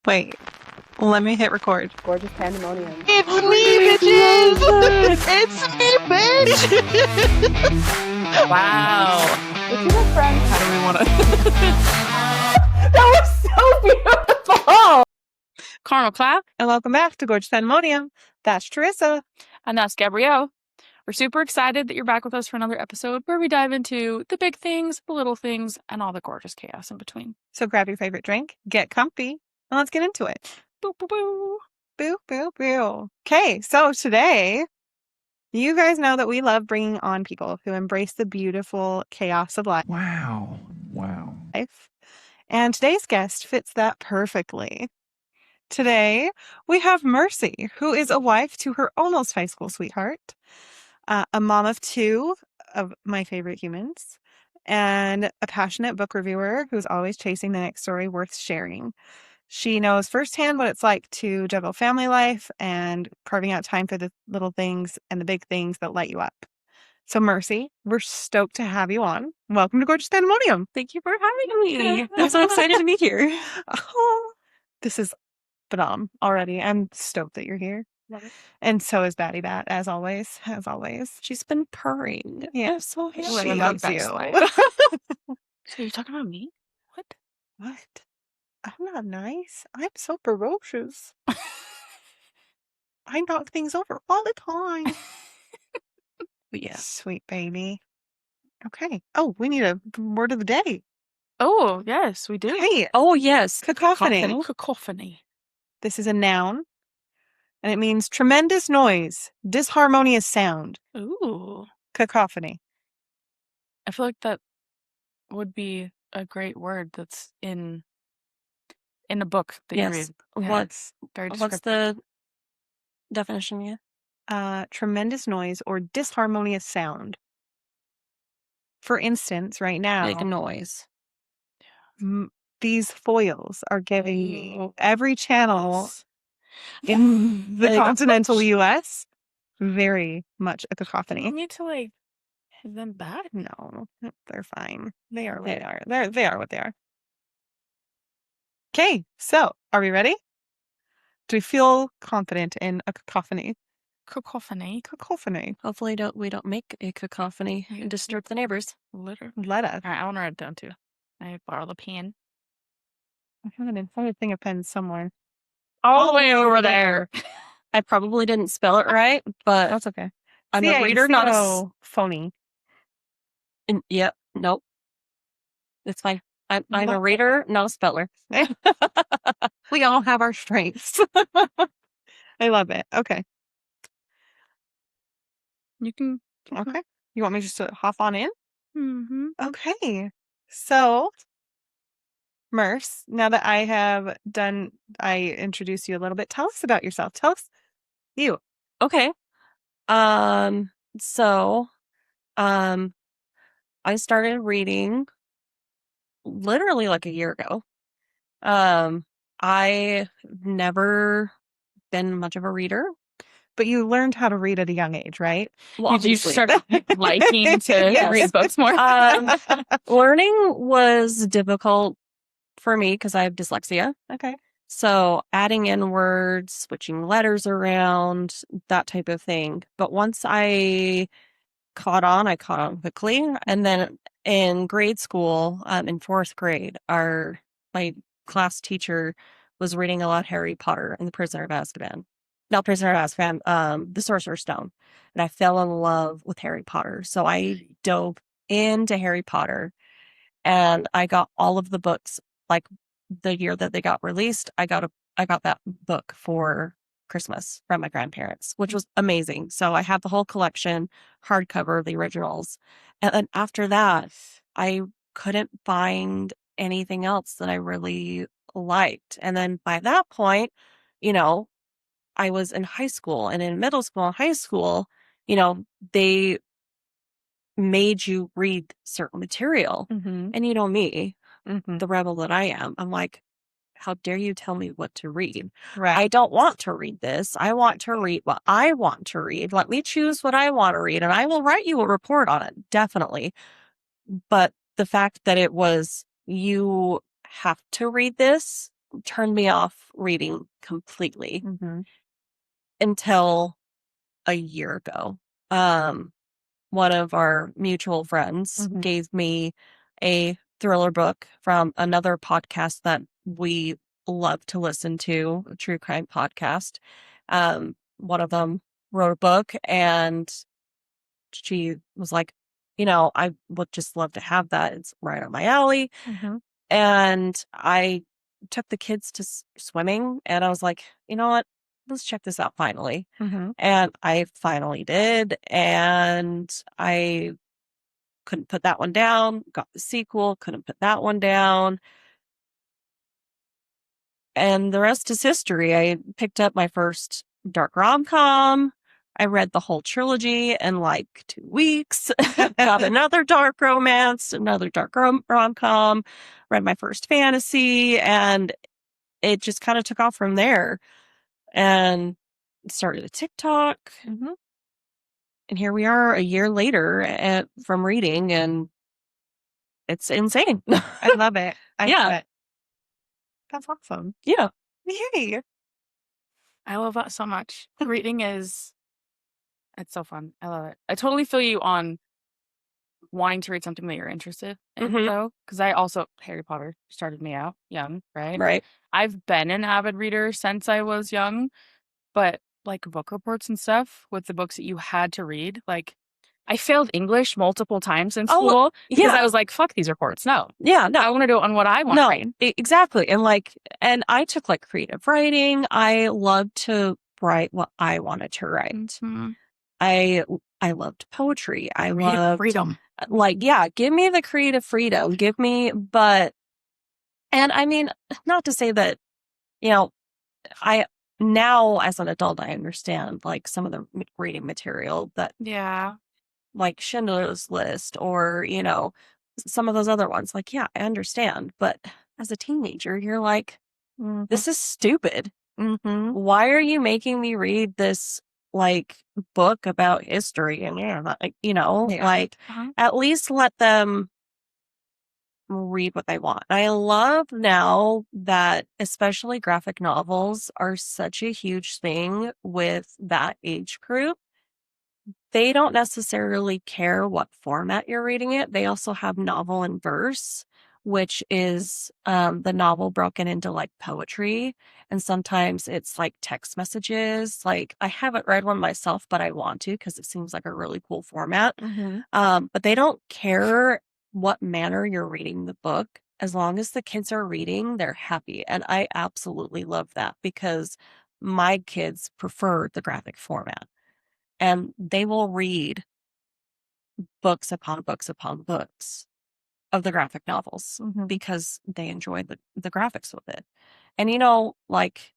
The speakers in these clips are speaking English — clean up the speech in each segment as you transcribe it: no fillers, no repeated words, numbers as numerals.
Wait, let me hit record. Gorgeous pandemonium. It's me, bitches! It's me, bitch! Wow. It's your best friend. How do we want to? That was so beautiful. Caramel clap. And welcome back to Gorgeous Pandemonium. That's Teresa. And that's Gabrielle. We're super excited that you're back with us for another episode where we dive into the big things, the little things, and all the gorgeous chaos in between. So grab your favorite drink, get comfy, and let's get into it. Boo, boo, boo. Boo, boo, boo. Okay, so today, you guys know that we love bringing on people who embrace the beautiful chaos of life. Wow. And today's guest fits that perfectly. Today, we have Mercy, who is a wife to her almost high school sweetheart, a mom of two of my favorite humans, and a passionate book reviewer who's always chasing the next story worth sharing. She knows firsthand what it's like to juggle family life and carving out time for the little things and the big things that light you up. So, Mercy, we're stoked to have you on. Welcome to Gorgeous Pandemonium. Thank you for having me. I'm so excited to be here. Oh, this is phenomenal already. I'm stoked that you're here. Love it. And so is Batty Bat, as always. As always. She's been purring. Yeah, so She she loves loves you. So you're talking about me? What? What? I'm not nice. I'm so ferocious. I knock things over all the time. But yeah. Sweet baby. Okay. Oh, we need a word of the day. Oh, yes, we do. Hey, Oh, yes. cacophony. Cacophony. This is a noun, and it means tremendous noise, disharmonious sound. Ooh. Cacophony. I feel like that would be a great word that's in a book that you read. Yeah, What's very what's descriptive. the definition again? Tremendous noise or disharmonious sound. For instance, right now, Big noise. these foils are giving me every channel in the continental U.S. very much a Do you cacophony. need to hit them back? No, they're fine. They are what they are. They are what they are. Okay, so are we ready? Do we feel confident in a cacophony? Cacophony. Cacophony. Hopefully we don't make a cacophony and disturb the neighbors. Literally. Let us. All right, I want to write it down too. I borrow the pen. I have an inflated thing of pens somewhere. All the way over there. I probably didn't spell it right, but That's okay. I'm a reader, not a phony. Yep, nope. It's fine. I'm a reader, not a speller. We all have our strengths. I love it. Okay. You can. Okay. You want me just to hop on in? Mm-hmm. Okay. So, Merce, now that I introduced you a little bit, tell us about yourself. Tell us you. Okay. So, I started reading literally like a year ago. I've never been much of a reader. But you learned how to read at a young age, right? Well, You obviously. started liking to Yes. read books more. Learning was difficult for me because I have dyslexia. Okay. So adding in words, switching letters around, that type of thing. But once I caught on quickly. And then in grade school, in fourth grade, my class teacher was reading a lot of Harry Potter and the Prisoner of Azkaban. Not Prisoner of Azkaban, the Sorcerer's Stone. And I fell in love with Harry Potter. So I dove into Harry Potter and I got all of the books. Like the year that they got released, I got that book for Christmas from my grandparents, which was amazing. So I have the whole collection, hardcover, the originals. And then after that, I couldn't find anything else that I really liked. And then by that point, I was in high school, and in middle school and high school, they made you read certain material. Mm-hmm. And me, Mm-hmm. the rebel that I am, I'm like, how dare you tell me what to read? Right. I don't want to read this. I want to read what I want to read. Let me choose what I want to read, and I will write you a report on it, definitely. But the fact that it was, you have to read this, turned me off reading completely Mm-hmm. until a year ago. One of our mutual friends Mhm. gave me a thriller book from another podcast that we love to listen to, a true crime podcast. One of them wrote a book, and she was like, I would just love to have that. It's right up my alley. Mhm. And I took the kids to swimming, and I was like, you know what? Let's check this out finally. Mhm. And I finally did. And I couldn't put that one down. Got the sequel, couldn't put that one down. And the rest is history. I picked up my first dark rom-com. I read the whole trilogy in like 2 weeks. Got another dark romance, another dark rom-com, read my first fantasy, and it just kind of took off from there. And started a TikTok. Mhm. And here we are a year later from reading, and it's insane. I love it. I Yeah. love it. That's awesome. Yeah. Yay. I love that so much. Reading it's so fun. I love it. I totally feel you on wanting to read something that you're interested in, Mhm. though, because I also Harry Potter started me out young, right? Right. I've been an avid reader since I was young, but like book reports and stuff with the books that you had to read, like I failed English multiple times in Oh, school because yeah. I was like, fuck these reports. No. Yeah, no. I want to do it on what I want to No, read. exactly. And I took like creative writing. I loved to write what I wanted to write. Mhm. I loved poetry. I Creative loved freedom. yeah, give me the creative freedom. And I mean, not to say that, I now as an adult, I understand like some of the reading material that Yeah. like Schindler's List or, some of those other ones. Like, yeah, I understand. But as a teenager, you're like, this is stupid. Mhm. Why are you making me read this like book about history? And Yeah. like Uh-huh. at least let them read what they want. I love now that especially graphic novels are such a huge thing with that age group. They don't necessarily care what format you're reading it. They also have novel and verse, which is the novel broken into like poetry. And sometimes it's like text messages. Like I haven't read one myself, but I want to because it seems like a really cool format. Mhm. But they don't care what manner you're reading the book. As long as the kids are reading, they're happy. And I absolutely love that because my kids prefer the graphic format. And they will read books upon books upon books of the graphic novels Mhm. because they enjoy the graphics with it. And like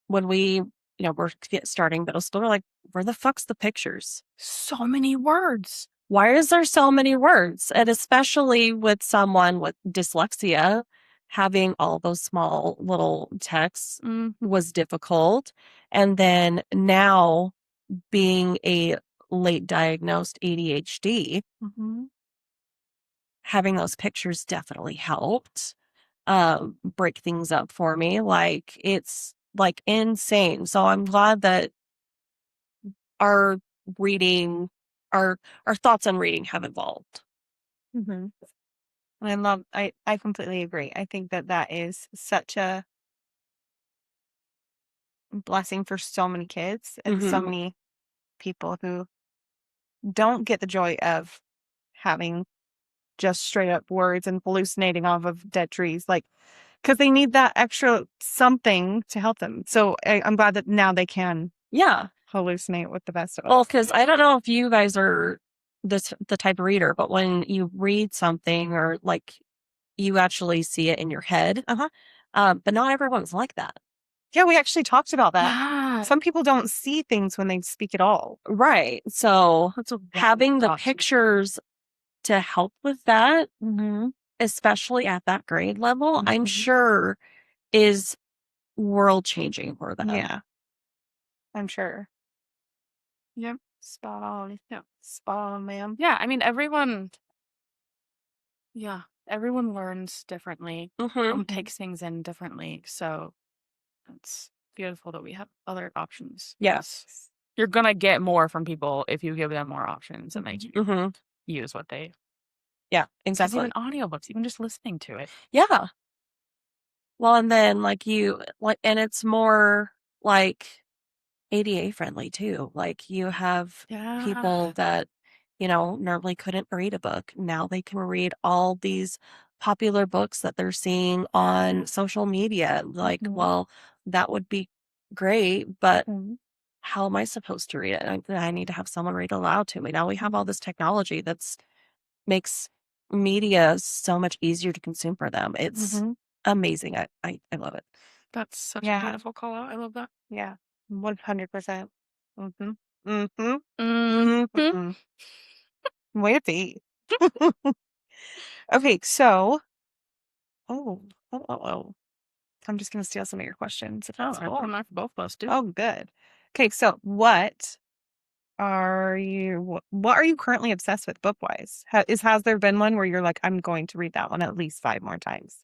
when we're starting middle school, we're like, where the fuck's the pictures? So many words. Why is there so many words? And especially with someone with dyslexia, having all those small little texts was difficult. And then now being a late diagnosed ADHD, Mhm. having those pictures definitely helped break things up for me. Like it's like insane. So I'm glad that our reading, our thoughts on reading have evolved. Mhm. And I completely agree. I think that is such a blessing for so many kids and so Mhm. many people who don't get the joy of having just straight up words and hallucinating off of dead trees, like, because they need that extra something to help them. So I'm glad that now they can Yeah. hallucinate with the best of Well, us. because I don't know if you guys are the type of reader, but when you read something or like you actually see it in your head, but not everyone's like that. Yeah, we actually talked about that. Yeah. Some people don't see things when they speak at all. Right. So That's a having the pictures to help with that, Mm-hmm. especially at that grade level, I'm Mhm. sure is world changing for them. Yeah, I'm sure. Yep. Spot on. Yeah, spot on, ma'am. Yeah, I mean everyone. Yeah, everyone learns differently, Mm-hmm. takes things in differently. So it's beautiful that we have other options. Yeah. 'cause you're gonna get more from people if you give them more options and they Mm-hmm. use what they. Yeah, Because exactly. even audiobooks, even just listening to it. Yeah. Well, and then like and it's more like ADA friendly too. Like you have Yeah. people that, normally couldn't read a book. Now they can read all these popular books that they're seeing on social media. Like, Mhm. well, that would be great, but Mhm. how am I supposed to read it? I need to have someone read aloud to me. Now we have all this technology that's makes media so much easier to consume for them. It's Mhm. amazing. I love it. That's such a Yeah. beautiful call out. I love that. Yeah. 100%. Mhm. Mhm. Mhm. Mhm. Way to be. Okay, so oh, oh. I'm just gonna steal some of your questions if Oh, that's I put cool. them there for both of us too. Oh, good. Okay, so what are you currently obsessed with book-wise? Has there been one where you're like, I'm going to read that one at least 5 more times?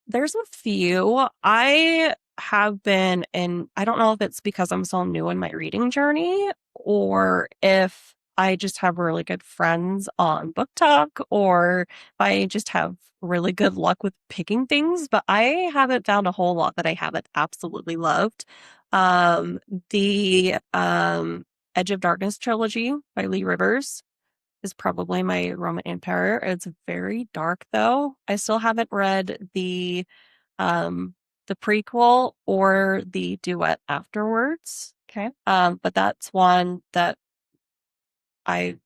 There's a few. I have been, and I don't know if it's because I'm so new in my reading journey or if I just have really good friends on Book Talk or if I just have really good luck with picking things, but I haven't found a whole lot that I haven't absolutely loved. Um, the Edge of Darkness trilogy by Lee Rivers is probably my Roman Empire. It's very dark though. I still haven't read um the prequel or the duet afterwards. Okay. But that's one that I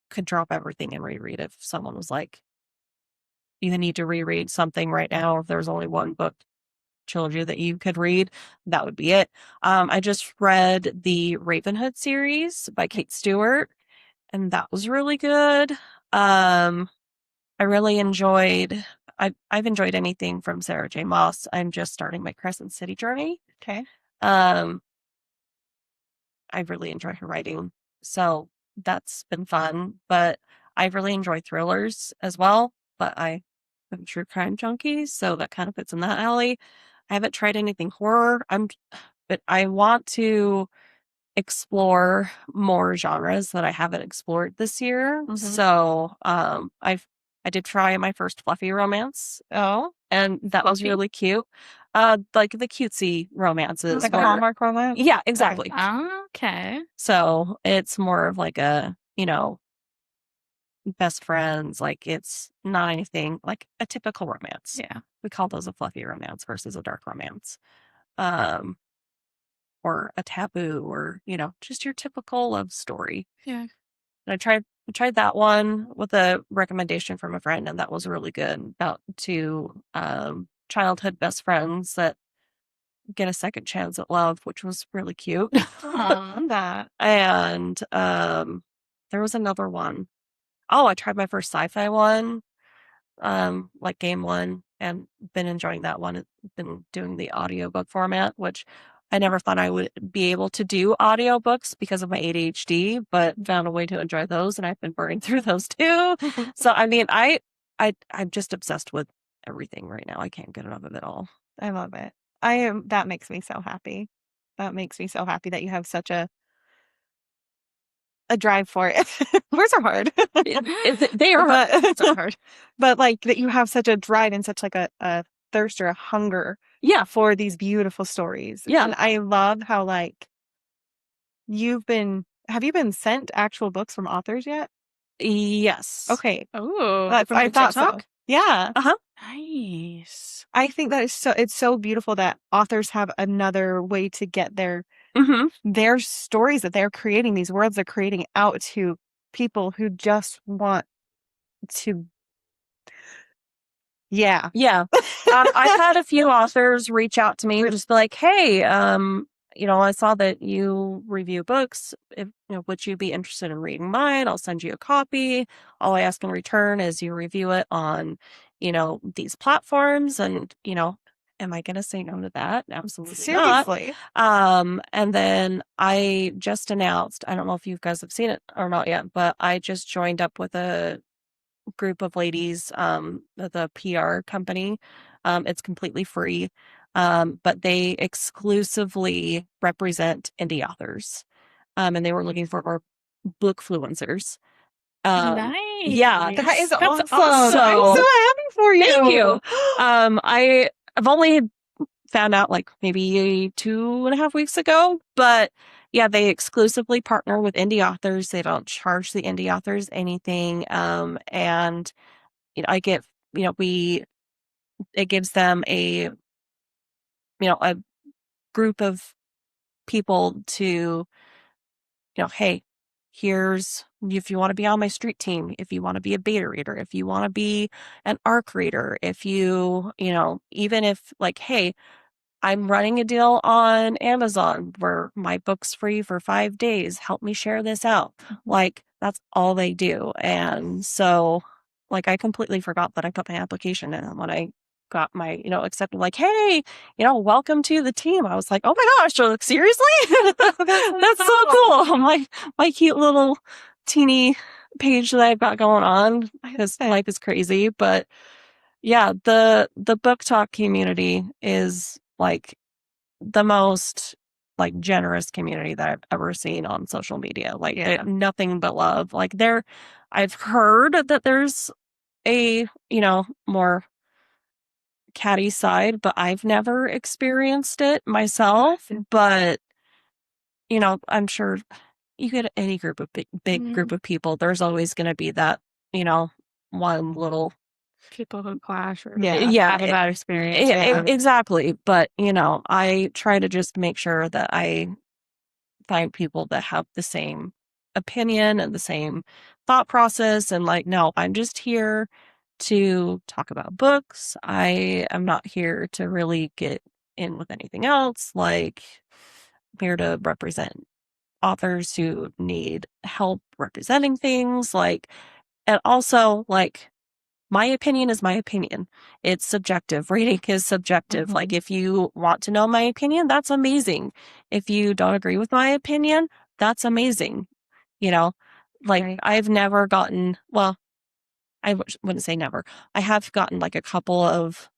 could drop everything and reread if someone was like, you need to reread something right now. If there's only one book trilogy that you could read, that would be it. I just read the Ravenhood series by Kate Stewart, and that was really good. I really enjoyed. I've enjoyed anything from Sarah J. Maas. I'm just starting my Crescent City journey. Okay. Um, I really enjoy her writing, so that's been fun. But I really enjoy thrillers as well. But I'm a true crime junkie, so that kind of fits in that alley. I haven't tried anything horror. But I want to explore more genres that I haven't explored this year. Mhm. So, I did try my first fluffy romance, Oh, and that was Fluffy? really cute. Like the cutesy romances. like a where- Hallmark romance? Yeah, exactly. Okay. So it's more of like a, best friends. Like it's not anything like a typical romance. Yeah. We call those a fluffy romance versus a dark romance. Um, or a taboo or, just your typical love story. Yeah. And I tried that one with a recommendation from a friend, and that was really good. About two childhood best friends that get a second chance at love, which was really cute. That. And there was another one. Oh, I tried my first sci-fi one, like game one, and been enjoying that one. Been doing the audiobook format, which I never thought I would be able to do audiobooks because of my ADHD, but found a way to enjoy those, and I've been burning through those too. So I mean, I'm just obsessed with everything right now. I can't get enough of it all. I love it. That makes me so happy. That makes me so happy that you have such a drive for it. Words are hard. They are But So hard. but like that you have such a drive and such like a thirst or a hunger yeah, for these beautiful stories. Yeah. And I love how like have you been sent actual books from authors yet? yes. Okay. Oh, That's from I the thought so. TikTok? Yeah. Nice. I think that it's so beautiful that authors have another way to get Mm-hmm. their stories that they're creating, these worlds they're creating out to people who just want to yeah. Yeah. I've had a few authors reach out to me and just be like, hey, I saw that you review books. Would you be interested in reading mine? I'll send you a copy. All I ask in return is you review it on, these platforms. And, am I going to say no to that? Absolutely not. Seriously. And then I just announced, I don't know if you guys have seen it or not yet, but I just joined up with a group of ladies, the PR company. It's completely free, but they exclusively represent indie authors. And they were looking for bookfluencers. Yeah, That is That's awesome. awesome. I'm so happy for you. thank you. I've only found out like maybe 2.5 weeks ago, but yeah, they exclusively partner with indie authors. They don't charge the indie authors anything. And I get, it gives them a group of people to, hey, here's, if you want to be on my street team, if you want to be a beta reader, if you want to be an ARC reader, if even if like, hey, I'm running a deal on Amazon where my book's free for 5 days. Help me share this out. Like, that's all they do. And so, like, I completely forgot that I put my application in. And when I got my, accepted, like, hey, welcome to the team. I was like, oh my gosh, like, seriously? That's so cool. My cute little teeny page that I've got going on. Because life is crazy. But yeah, the book talk community is like the most like generous community that I've ever seen on social media. Like nothing but love. Like I've heard that there's a, more catty side, but I've never experienced it myself. But, I'm sure you get any group of big group of people, there's always going to be that, one little people who clash or yeah, have a bad experience. exactly. But, I try to just make sure that I find people that have the same opinion and the same thought process. And like, no, I'm just here to talk about books. I am not here to really get in with anything else. Like, I'm here to represent authors who need help representing things. Like, and also, like, my opinion is my opinion. It's subjective. Reading is subjective. Like, if you want to know my opinion, that's amazing. If you don't agree with my opinion, that's amazing. Like, I've never gotten, well, I wouldn't say never. I have gotten like a couple of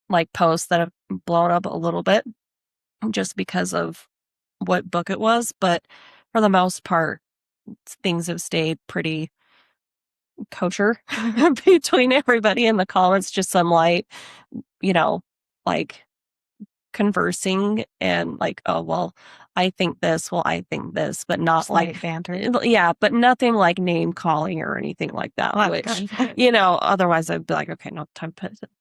like posts that have blown up a little bit just because of what book it was. But for the most part, things have stayed pretty kosher between everybody in the comments, just some like like conversing and like, oh well, I think this, well, I think this, but not just like banter. Yeah, but nothing like name calling or anything like that. Well, which otherwise I'd be like, okay, no time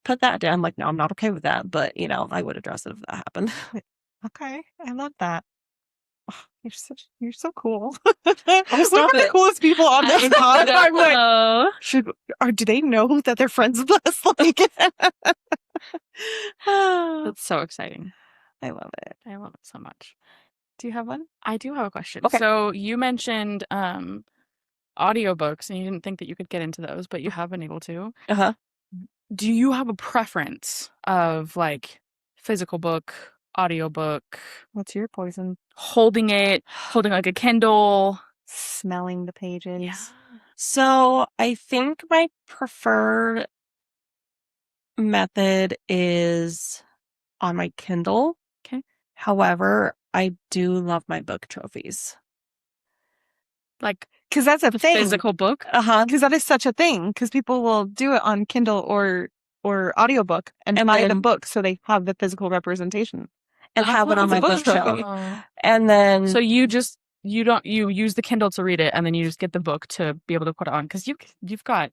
put that down. Like, no, I'm not okay with that. But I would address it if that happened. Okay, I love that. Oh, you're so cool. Oh, We're stop the it. coolest people on this pod. I'm like, know. do they know that they're friends with us? Like, That's so exciting. I love it. I love it so much. Do you have one? I do have a question. Okay. So you mentioned audiobooks and you didn't think that you could get into those, but you have been able to. Uh-huh. Do you have a preference of like physical book, audiobook, What's your poison? holding like a Kindle, Smelling the pages. Yeah. So I think my preferred method is on my Kindle. Okay. However, I do love my book trophies. Like, because that's a thing. Physical book? Because that is such a thing. Because people will do it on Kindle or audiobook and buy the book so they have the physical representation. And have it on my bookshelf. And then so you use the Kindle to read it and then you just get the book to be able to put it on. Because you've got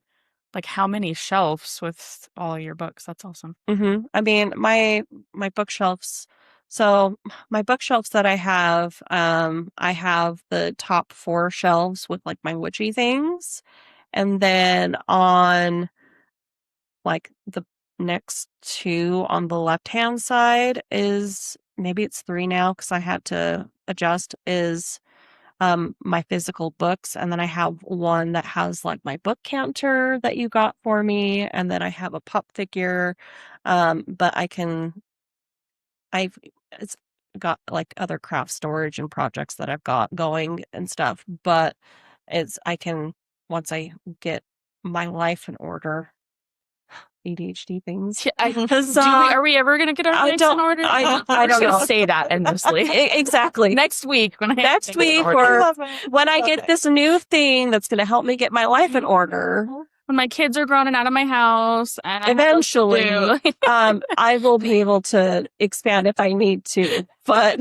like how many shelves with all of your books? That's awesome. I mean, my bookshelves. So my bookshelves that I have the top 4 shelves with like my witchy things. And then on like the next 2 on the left-hand side is, maybe it's 3 now because I had to adjust, is my physical books. And then I have one that has like my book counter that you got for me. And then I have a pop figure. But it's got like other craft storage and projects that I've got going and stuff. But I can, once I get my life in order. ADHD things. Yeah, 'Cause, are we ever gonna get our I lives in don't- order? I We're don't just gonna know. say that endlessly. Exactly. Next week when I have Next things in week order. or love it. when I Love get it. this new thing that's going to help me get my life in order, when my kids are grown and out of my house, and I have those to eventually, do. I will be able to expand if I need to, but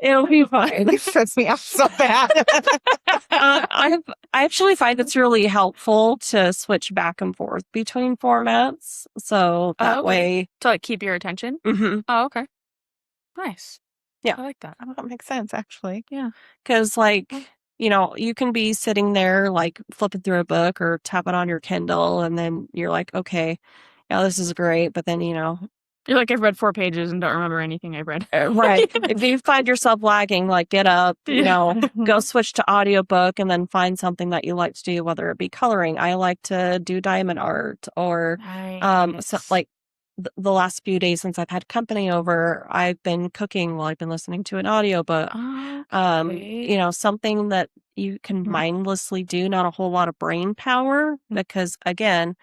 it'll be fine. It stressed me out so bad. I actually find it's really helpful to switch back and forth between formats, so that okay. way. To like keep your attention. Mhm. Oh, okay. Nice. Yeah. I like that. Oh, that makes sense, actually. Yeah. Because, like, you can be sitting there, like, flipping through a book or tapping on your Kindle, and then you're like, okay, yeah, this is great. But then, You're like, I've read 4 pages and don't remember anything I've read. right. If you find yourself lagging, like, get up, go switch to audiobook and then find something that you like to do, whether it be coloring. I like to do diamond art or, so, like, the last few days since I've had company over, I've been cooking while I've been listening to an audiobook. Okay. Something that you can mindlessly do, not a whole lot of brain power, because again,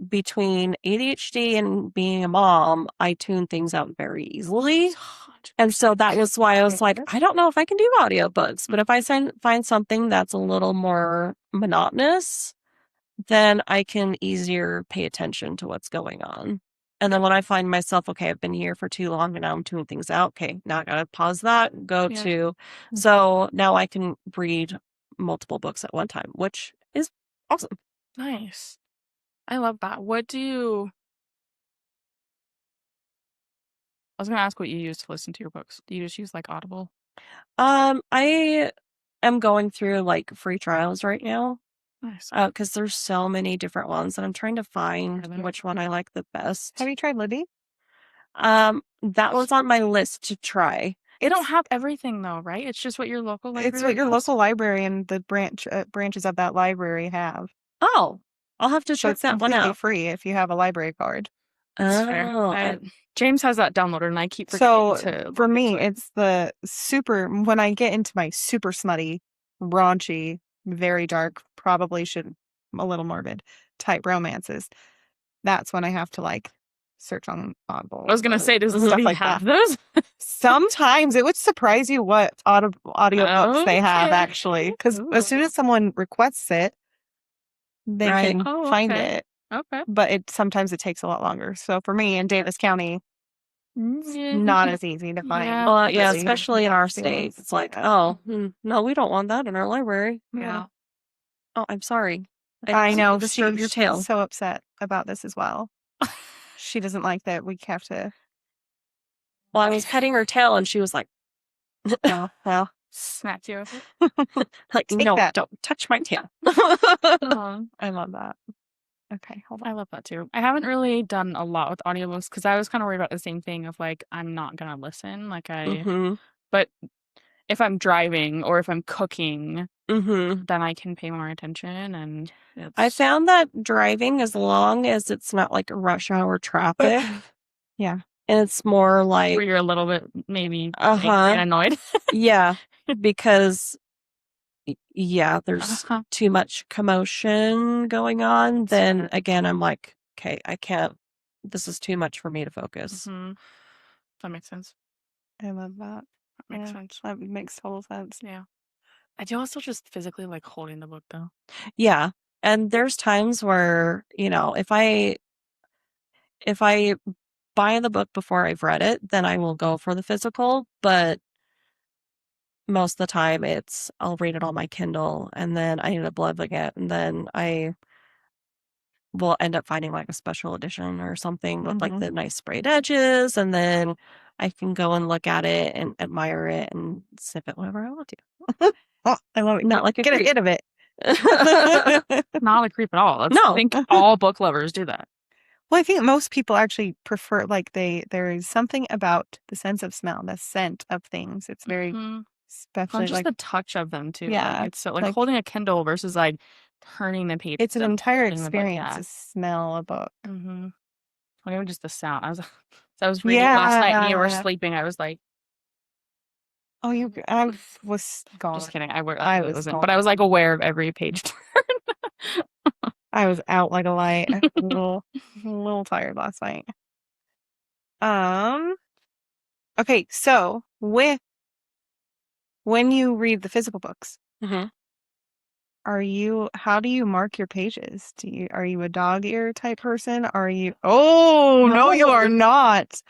between ADHD and being a mom, I tune things out very easily. And so that was why I was like, I don't know if I can do audiobooks, but if I find something that's a little more monotonous, then I can easier pay attention to what's going on. And then when I find myself, okay, I've been here for too long and now I'm tuning things out. Okay, now I gotta pause that, go Yeah. to. So now I can read multiple books at one time, which is awesome. Nice. I love that. I was gonna ask what you use to listen to your books. Do you just use like Audible? I am going through like free trials right now. Nice. Because there's so many different ones, and I'm trying to find which one I like the best. Have you tried Libby? That was on my list to try. They don't have everything though, right? It's just what your local library It's what your has? local library and the branches of that library have. Oh, I'll have to So check it's that one completely out. free if you have a library card. That's fair. James has that downloaded, and I keep forgetting to. For me, it's the super. When I get into my super smutty, raunchy, very dark, probably should a little morbid type romances. That's when I have to like search on Audible. I was gonna say, does stuff Libby like have that. those? Sometimes it would surprise you what audiobooks they have Okay. actually, because as soon as someone requests it, they Right. can Oh, find okay. it. Okay. But sometimes it takes a lot longer. So for me in Davis County, Yeah. not as easy to find. Yeah. Well, yeah, really especially in our fancy state. ones. It's like, Yeah. no, we don't want that in our library. Yeah. Oh, I'm sorry. I know Disturb your tail. she's so upset about this as well. She doesn't like that we have to. Well, I was petting her tail, and she was like, Oh, well, Smacked you. like, Take no, that. don't touch my tail. I love that. Okay, hold on. I love that too. I haven't really done a lot with audiobooks because I was kind of worried about the same thing of like, I'm not gonna listen. Mhm. But if I'm driving or if I'm cooking, Mhm. then I can pay more attention. And I found that driving, as long as it's not like rush hour traffic, Yeah. and it's more like, where you're a little bit maybe Uh-huh. angry and annoyed. yeah, because yeah, there's too much commotion going on. Then fair. again, I'm like, okay, I can't. This is too much for me to focus. Mhm. That makes sense. I love that. That makes Yeah, sense. that makes total sense. Yeah. I do also just physically like holding the book though. Yeah, and there's times where if I buy the book before I've read it, then I will go for the physical. But most of the time, I'll read it on my Kindle, and then I end up loving it, and then I will end up finding like a special edition or something with like the nice sprayed edges, and then I can go and look at it and admire it and snip it whenever I want to. Oh, I love it. Not like a Get creep. rid of it. Not a creep at all. I No. think all book lovers do that. Well, I think most people actually prefer like there is something about the sense of smell, the scent of things. It's very Mhm. especially Just like the touch of them too. Yeah, Like, it's so like like- holding a Kindle versus like turning the page. it's an and entire holding the book, experience yeah. to smell a book. Mm-hmm. Or even just the sound. I was reading last night and you were Yeah. sleeping. I was like, Oh, I was gone. just kidding. I I was wasn't, gone. but I was like aware of every page turn. I was out like a light. A little tired last night. Okay, so when you read the physical books, Mm-hmm. how do you mark your pages? Are you a dog ear type person? Oh, no, you are not.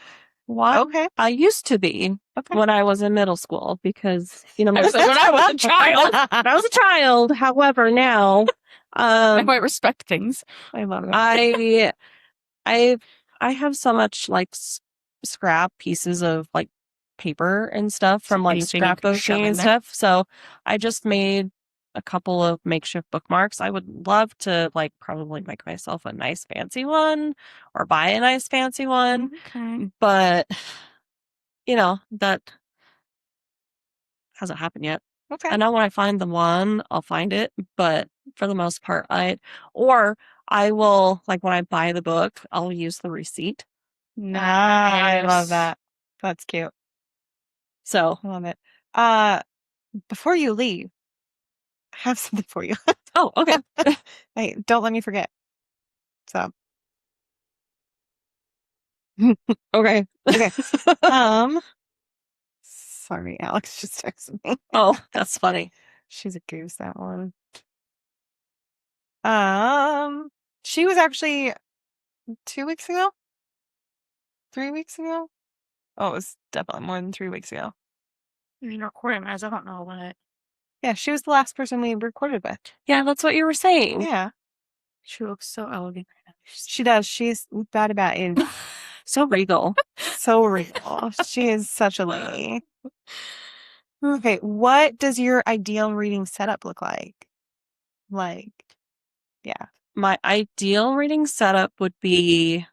What? Okay. I used to be Okay. when I was in middle school because, I was like, when I was a child. when I was a child. However, now, I might respect things. I love it. I have so much like scrap pieces of like paper and stuff from like anything you could shove scrapbooking in and there. stuff. So I just made a couple of makeshift bookmarks. I would love to like probably make myself a nice fancy one or buy a nice fancy one, Okay. but that hasn't happened yet. Okay. I know when I find the one, I'll find it, but for the most part, I will, like when I buy the book, I'll use the receipt. I love Nice. that. That's cute. So, I love it. Before you leave, I have something for you. oh, okay. Hey, don't let me forget. So, Okay. okay. Sorry, Alex just texted me. Oh, that's funny. She's a goose, that one. She was actually 2 weeks ago? 3 weeks ago? Oh, it was definitely more than 3 weeks ago. You're recording, I don't know what. Yeah, she was the last person we recorded with. Yeah, that's what you were saying. Yeah, She looks so elegant. she does. She's bad about it. So regal. So real. She is such a lady. Okay, what does your ideal reading setup look like? Like, yeah. My ideal reading setup would be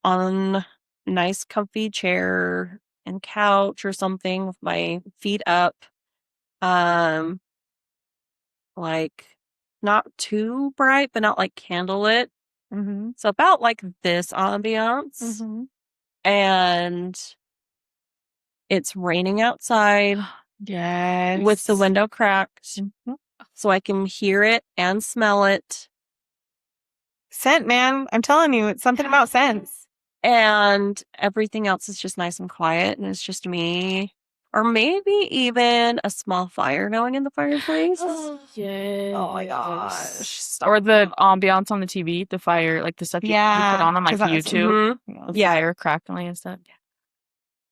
on a nice comfy chair and couch or something with my feet up. Like not too bright, but not like candlelit. Mm-hmm. So about like this ambiance. Mm-hmm. And it's raining outside Yes. with the window cracked Mhm. so I can hear it and smell it. Scent, man. I'm telling you, it's something about scents. And everything else is just nice and quiet and it's just me. Or maybe even a small fire going in the fireplace. Yeah. Oh my gosh. Or the ambiance on the TV, the fire, like the stuff you put on like 'cause that's- YouTube, Mhm. the Yeah. fire crackling and stuff.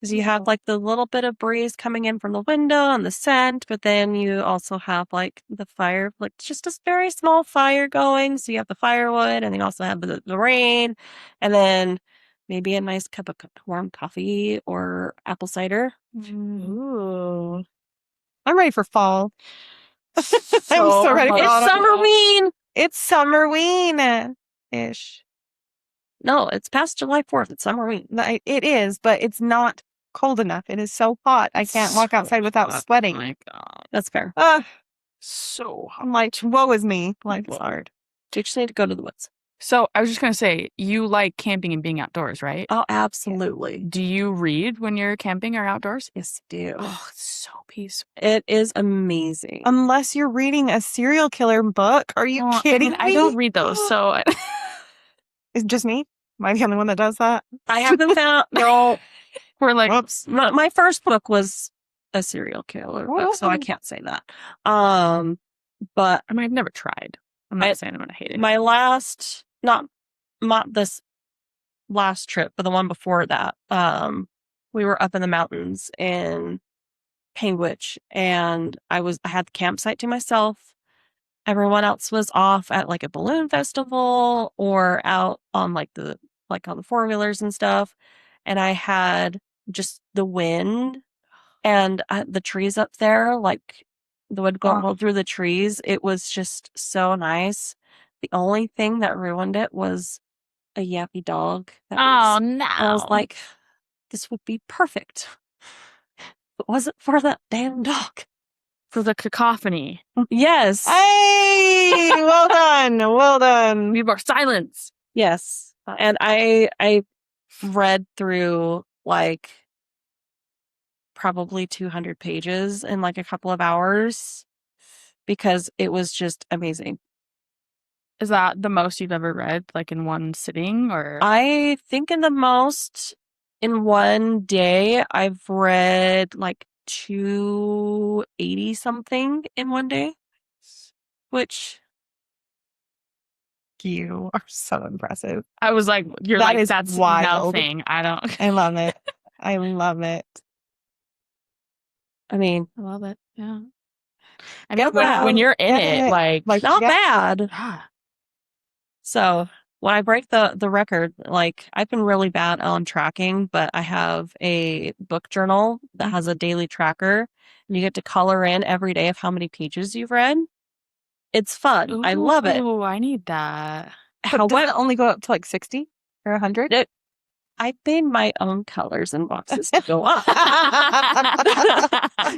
Because you have like the little bit of breeze coming in from the window and the scent, but then you also have like the fire, like just a very small fire going. So you have the firewood and then you also have the rain and then maybe a nice cup of warm coffee or apple cider. Ooh. I'm ready for fall. I'm So so ready for much. It's autumn. Summerween! It's Summerween-ish. No, it's past July 4th. It's Summerween. It is, but it's not cold enough. It is so hot. I can't walk outside without sweating. Oh my God. That's fair. So hot. I'm like, woe is me. Life is hard. You just need to go to the woods. So I was just going to say, you like camping and being outdoors, right? Oh, absolutely. Do you read when you're camping or outdoors? Yes, I do. Oh, it's so peaceful. It is amazing. Unless you're reading a serial killer book. Are you kidding me? I don't read those, so Is it just me? Am I the only one that does that? I haven't found. No, we're like, Whoops. my first book was a serial killer book, so I can't say that. But I mean, I've never tried. I'm not saying I'm gonna hate it. my last, not this last trip, but the one before that, we were up in the mountains in Panguitch, and I had the campsite to myself. Everyone else was off at like a balloon festival or out on like on the four-wheelers and stuff. And I had just the wind and the trees up there, like the wind going through the trees. It was just so nice. The only thing that ruined it was a yappy dog. No! I was like, this would be perfect. If it wasn't for that damn dog. For the cacophony. Yes. Hey, well done. Well done. Need more silence. Yes. And I read through like probably 200 pages in like a couple of hours. because it was just amazing. Is that the most you've ever read, like in one sitting, or? I think in one day, I've read like 280 something in one day, which You are so impressive. I was like, you're That like, is that's wild. nothing. I don't. I love it. I love it. I mean, I love it. Yeah. I Get mean, when out. you're in Get it, it. like, not yeah. bad. ah, So when I break the record, like I've been really bad on tracking, but I have a book journal that has a daily tracker, and you get to color in every day of how many pages you've read. It's fun. I love it. ooh, I need that. But does it only go up to like 60 or 100? I made my own colors and boxes to go up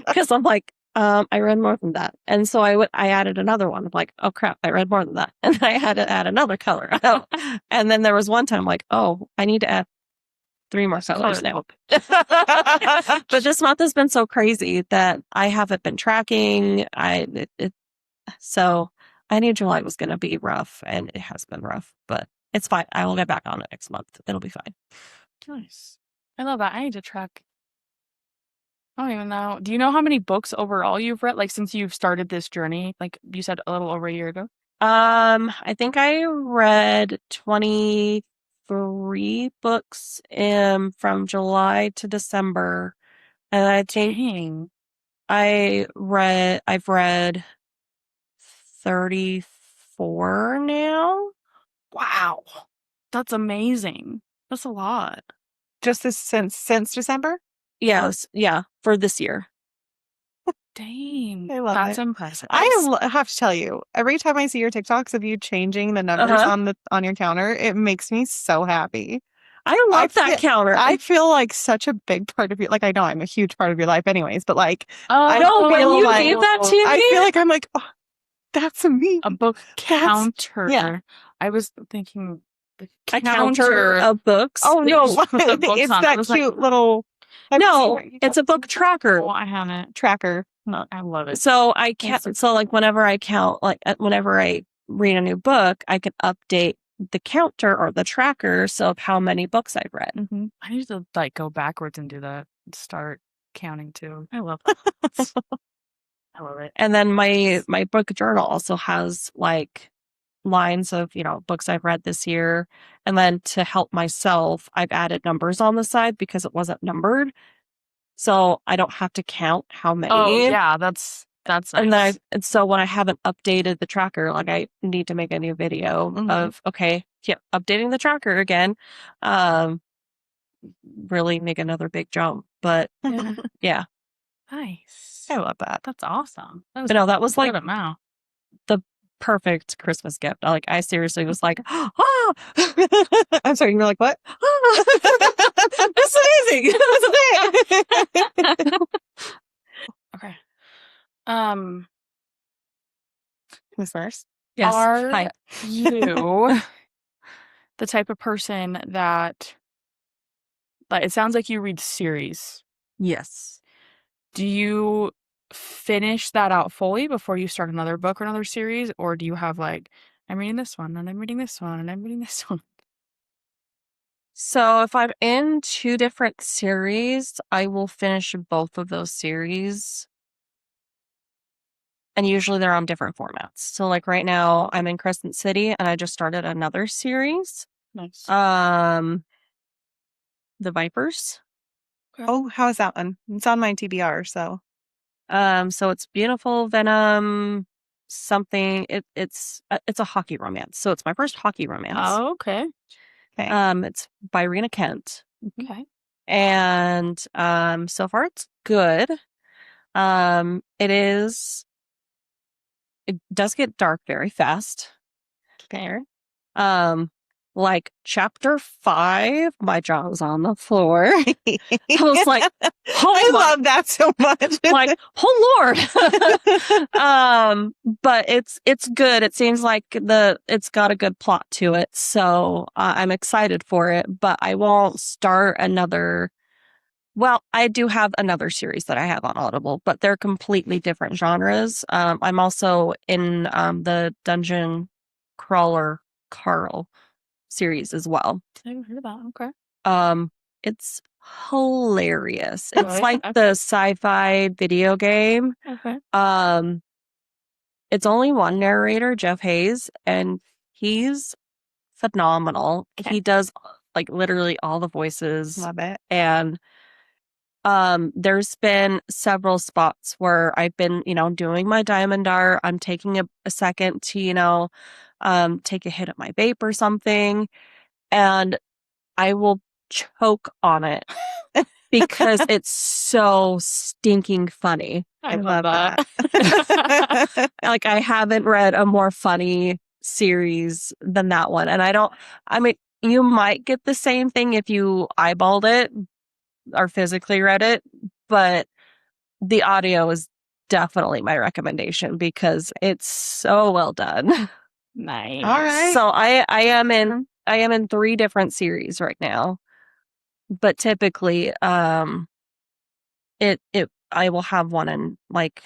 because I'm like, I read more than that, and so I added another one. I'm like, oh crap, I read more than that, and I had to add another color. And then there was one time like, oh, I need to add 3 more colors now. But this month has been so crazy that I haven't been tracking. So I knew July was going to be rough, and it has been rough, but it's fine. I will get back on it next month. It'll be fine. Nice. I love that. I need to track. I don't even know. Do you know how many books overall you've read? Like since you've started this journey, like you said a little over a year ago? I think I read 23 books from July to December. And I think Dang. I've read 34 now. Wow. That's amazing. That's a lot. Just since December? Yes, yeah, for this year. Dang. I love That's it. impressive. Have to tell you, every time I see your TikToks of you changing the numbers on your counter, it makes me so happy. I love that counter. I feel like such a big part of your, like, I know I'm a huge part of your life anyways, but like, I know when you gave that to me, I feel like I'm like, oh, that's me. A book counter. Yeah. I was thinking the a counter of books. Oh no, The books it's on it. I that was cute like, little. no, it's a book tracker. oh, I haven't. Tracker. I love it. So I can't. So like whenever I count, like whenever I read a new book, I can update the counter or the tracker so of how many books I've read. Mm-hmm. I need to like go backwards and do that. And start counting too. I love that. I love it. And then my book journal also has like lines of books I've read this year, and then to help myself, I've added numbers on the side because it wasn't numbered, so I don't have to count how many. Oh yeah, that's nice. And so when I haven't updated the tracker, like I need to make a new video of updating the tracker again. Really make another big jump, but yeah. Nice. I love that. That's awesome. That was like now. the perfect Christmas gift. Like I seriously was like, oh, I'm sorry, you're like, what? That's amazing. Okay. Who's first? Yes. Are Hi. you the type of person that, like, it sounds like you read series. Yes. Do you finish that out fully before you start another book or another series? Or do you have like, I'm reading this one and I'm reading this one and I'm reading this one? So if I'm in 2 different series, I will finish both of those series. And usually they're on different formats. So like right now I'm in Crescent City and I just started another series. Nice. The Vipers. Okay. Oh, how is that one? It's on my TBR, so. So it's Beautiful Venom something. It's a hockey romance. So it's my first hockey romance. Oh, okay. It's by Rena Kent. Okay. And so far it's good. It does get dark very fast. Fair. Like chapter 5, my jaw was on the floor. I was like, I love that so much. Like, oh Lord. But it's good. It seems like it's got a good plot to it. So I'm excited for it, but I won't start another Well, I do have another series that I have on Audible, but they're completely different genres. I'm also in the Dungeon Crawler Carl series as well. I haven't heard of that. Okay. It's hilarious. It's Really? like the sci-fi video game. Okay. It's only one narrator, Jeff Hayes, and he's phenomenal. Okay. He does like literally all the voices. Love it. And there's been several spots where I've been, doing my diamond art. I'm taking a second to, take a hit at my vape or something, and I will choke on it because it's so stinking funny. I love that. Like, I haven't read a more funny series than that one. And I mean, you might get the same thing if you eyeballed it or physically read it, but the audio is definitely my recommendation because it's so well done. Nice. All right. So I am in 3 different series right now, but typically, I will have one in like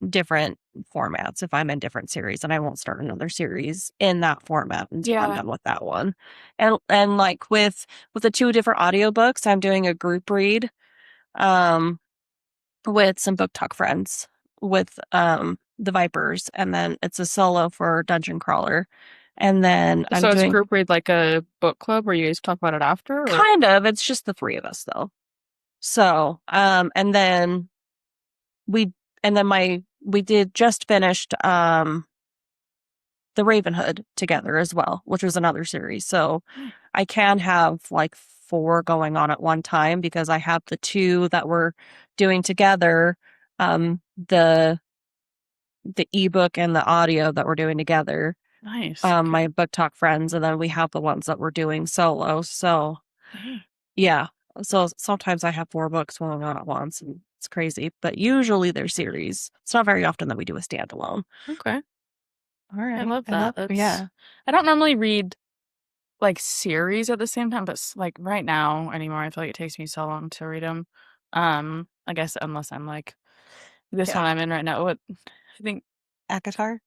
different formats if I'm in different series, and I won't start another series in that format until I'm Yeah. done with that one. And like with the 2 different audiobooks, I'm doing a group read with some book talk friends with the Vipers, and then it's a solo for Dungeon Crawler. And then I'm So it's doing group read like a book club where you guys talk about it after? Or? kind of, it's just the 3 of us though. So, and then we did just finished the Ravenhood together as well, which was another series. So I can have like 4 going on at one time because I have the 2 that we're doing together, the ebook and the audio that we're doing together. Nice. My book talk friends, and then we have the ones that we're doing solo. So yeah. So sometimes I have 4 books going on at once, and it's crazy, but usually they're series. It's not very often that we do a standalone. Okay. All right. I love that. Yeah. I don't normally read like series at the same time, but like right now anymore, I feel like it takes me so long to read them. I guess unless I'm like this Yeah. one I'm in right now. What I think Akatar.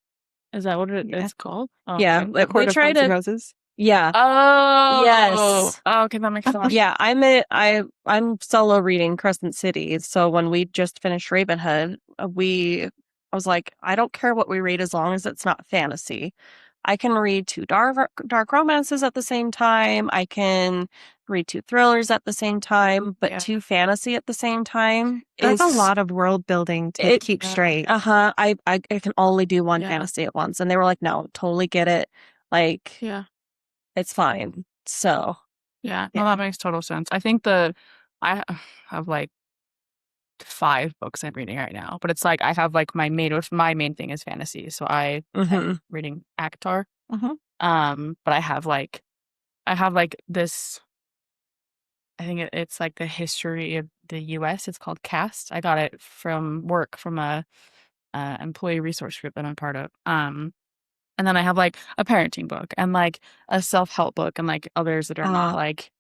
is that what Yeah. it's called? Oh, Yeah, okay. The Court we of try Thorns and to. Roses. Yeah. Oh Yes. Oh, okay, that makes sense. Yeah, I'm solo reading Crescent City. So when we just finished Ravenhood, I was like, I don't care what we read as long as it's not fantasy. I can read 2 dark romances at the same time. I can read 2 thrillers at the same time, but Yeah. 2 fantasy at the same time That's is a lot of world building to keep straight. I can only do one Yeah. fantasy at once, and they were like, no, totally get it. Like, Yeah. it's fine. So Yeah. Yeah. No, that makes total sense. I think I have like 5 books I'm reading right now, but it's like I have like my main thing is fantasy, so I'm reading Akatar. But I have like this. I think it's like the history of the U.S. It's called Cast. I got it from work from a employee resource group that I'm part of. And then I have like a parenting book and like a self-help book and like others that are not like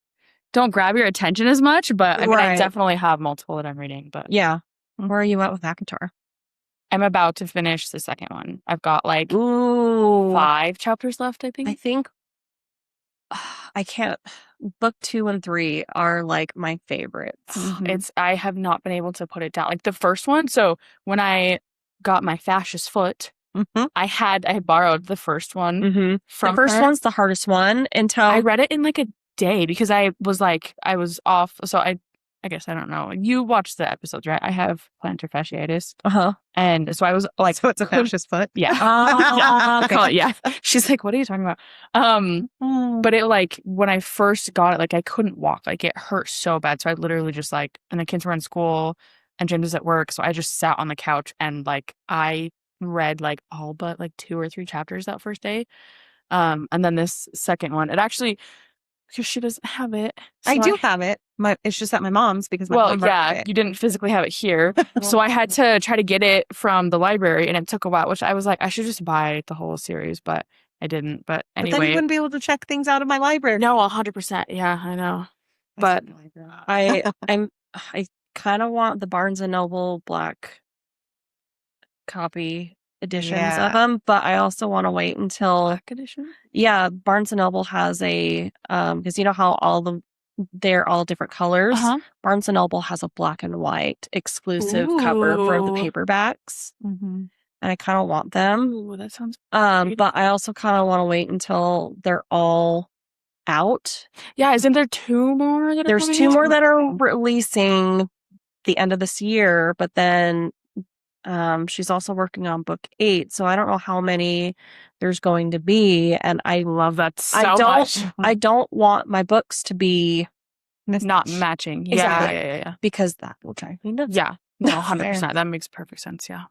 don't grab your attention as much, but I mean I Right. definitely have multiple that I'm reading. But yeah. Where are you at with Akatar? I'm about to finish the second one. I've got like Ooh. 5 chapters left, I think. I think I can't. Book 2 and 3 are like my favorites. I have not been able to put it down. Like the first one. So when I got my fascist foot, I had borrowed the first one from the first her. one's the hardest one until I read it in like a day because I was off. So I guess I don't know. You watched the episodes, right? I have plantar fasciitis. And so I was like, So it's a fascist foot. Yeah. Yeah. She's like, what are you talking about? But it like when I first got it, like I couldn't walk. Like it hurt so bad. So I literally just like, and the kids were in school and James was at work. So I just sat on the couch and like I read like all but like 2 or 3 chapters that first day. And then this second one, it actually, because she doesn't have it. So I do have it. It's just at my mom's because my mom borrowed it. you didn't physically have it here. So I had to try to get it from the library and it took a while, which I was like, I should just buy the whole series, but I didn't. But anyway. But then you wouldn't be able to check things out of my library. No, 100%. Yeah, I know. but I kind of want the Barnes and Noble black copy editions of them, but I also want to wait until Black edition. Yeah, Barnes and Noble has a because you know how they're all different colors. Barnes and Noble has a black and white exclusive cover for the paperbacks, and I kind of want them. Ooh, that sounds. But I also kind of want to wait until they're all out. Yeah, isn't there 2 more? There's 2 more that are releasing the end of this year, but then she's also working on book 8, so I don't know how many there's going to be, and I love that so much. I don't want my books to be not matching. Exactly. Yeah. Because that will drive me nuts. Yeah, no, 100%. That makes perfect sense. Yeah.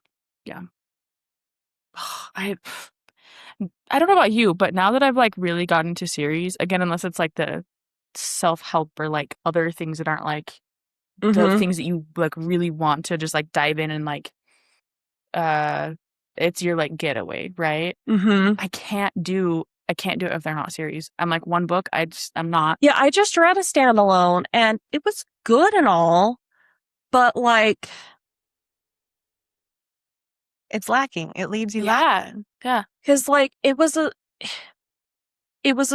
I don't know about you, but now that I've like really gotten into series again, unless it's like the self-help or like other things that aren't like the things that you like really want to just like dive in and like it's your like getaway, right? I can't do it if they're not series. I'm like one book, I'm not. Yeah, I just read a standalone and it was good and all, but like it's lacking. It leaves you lacking. Yeah. Because like it was a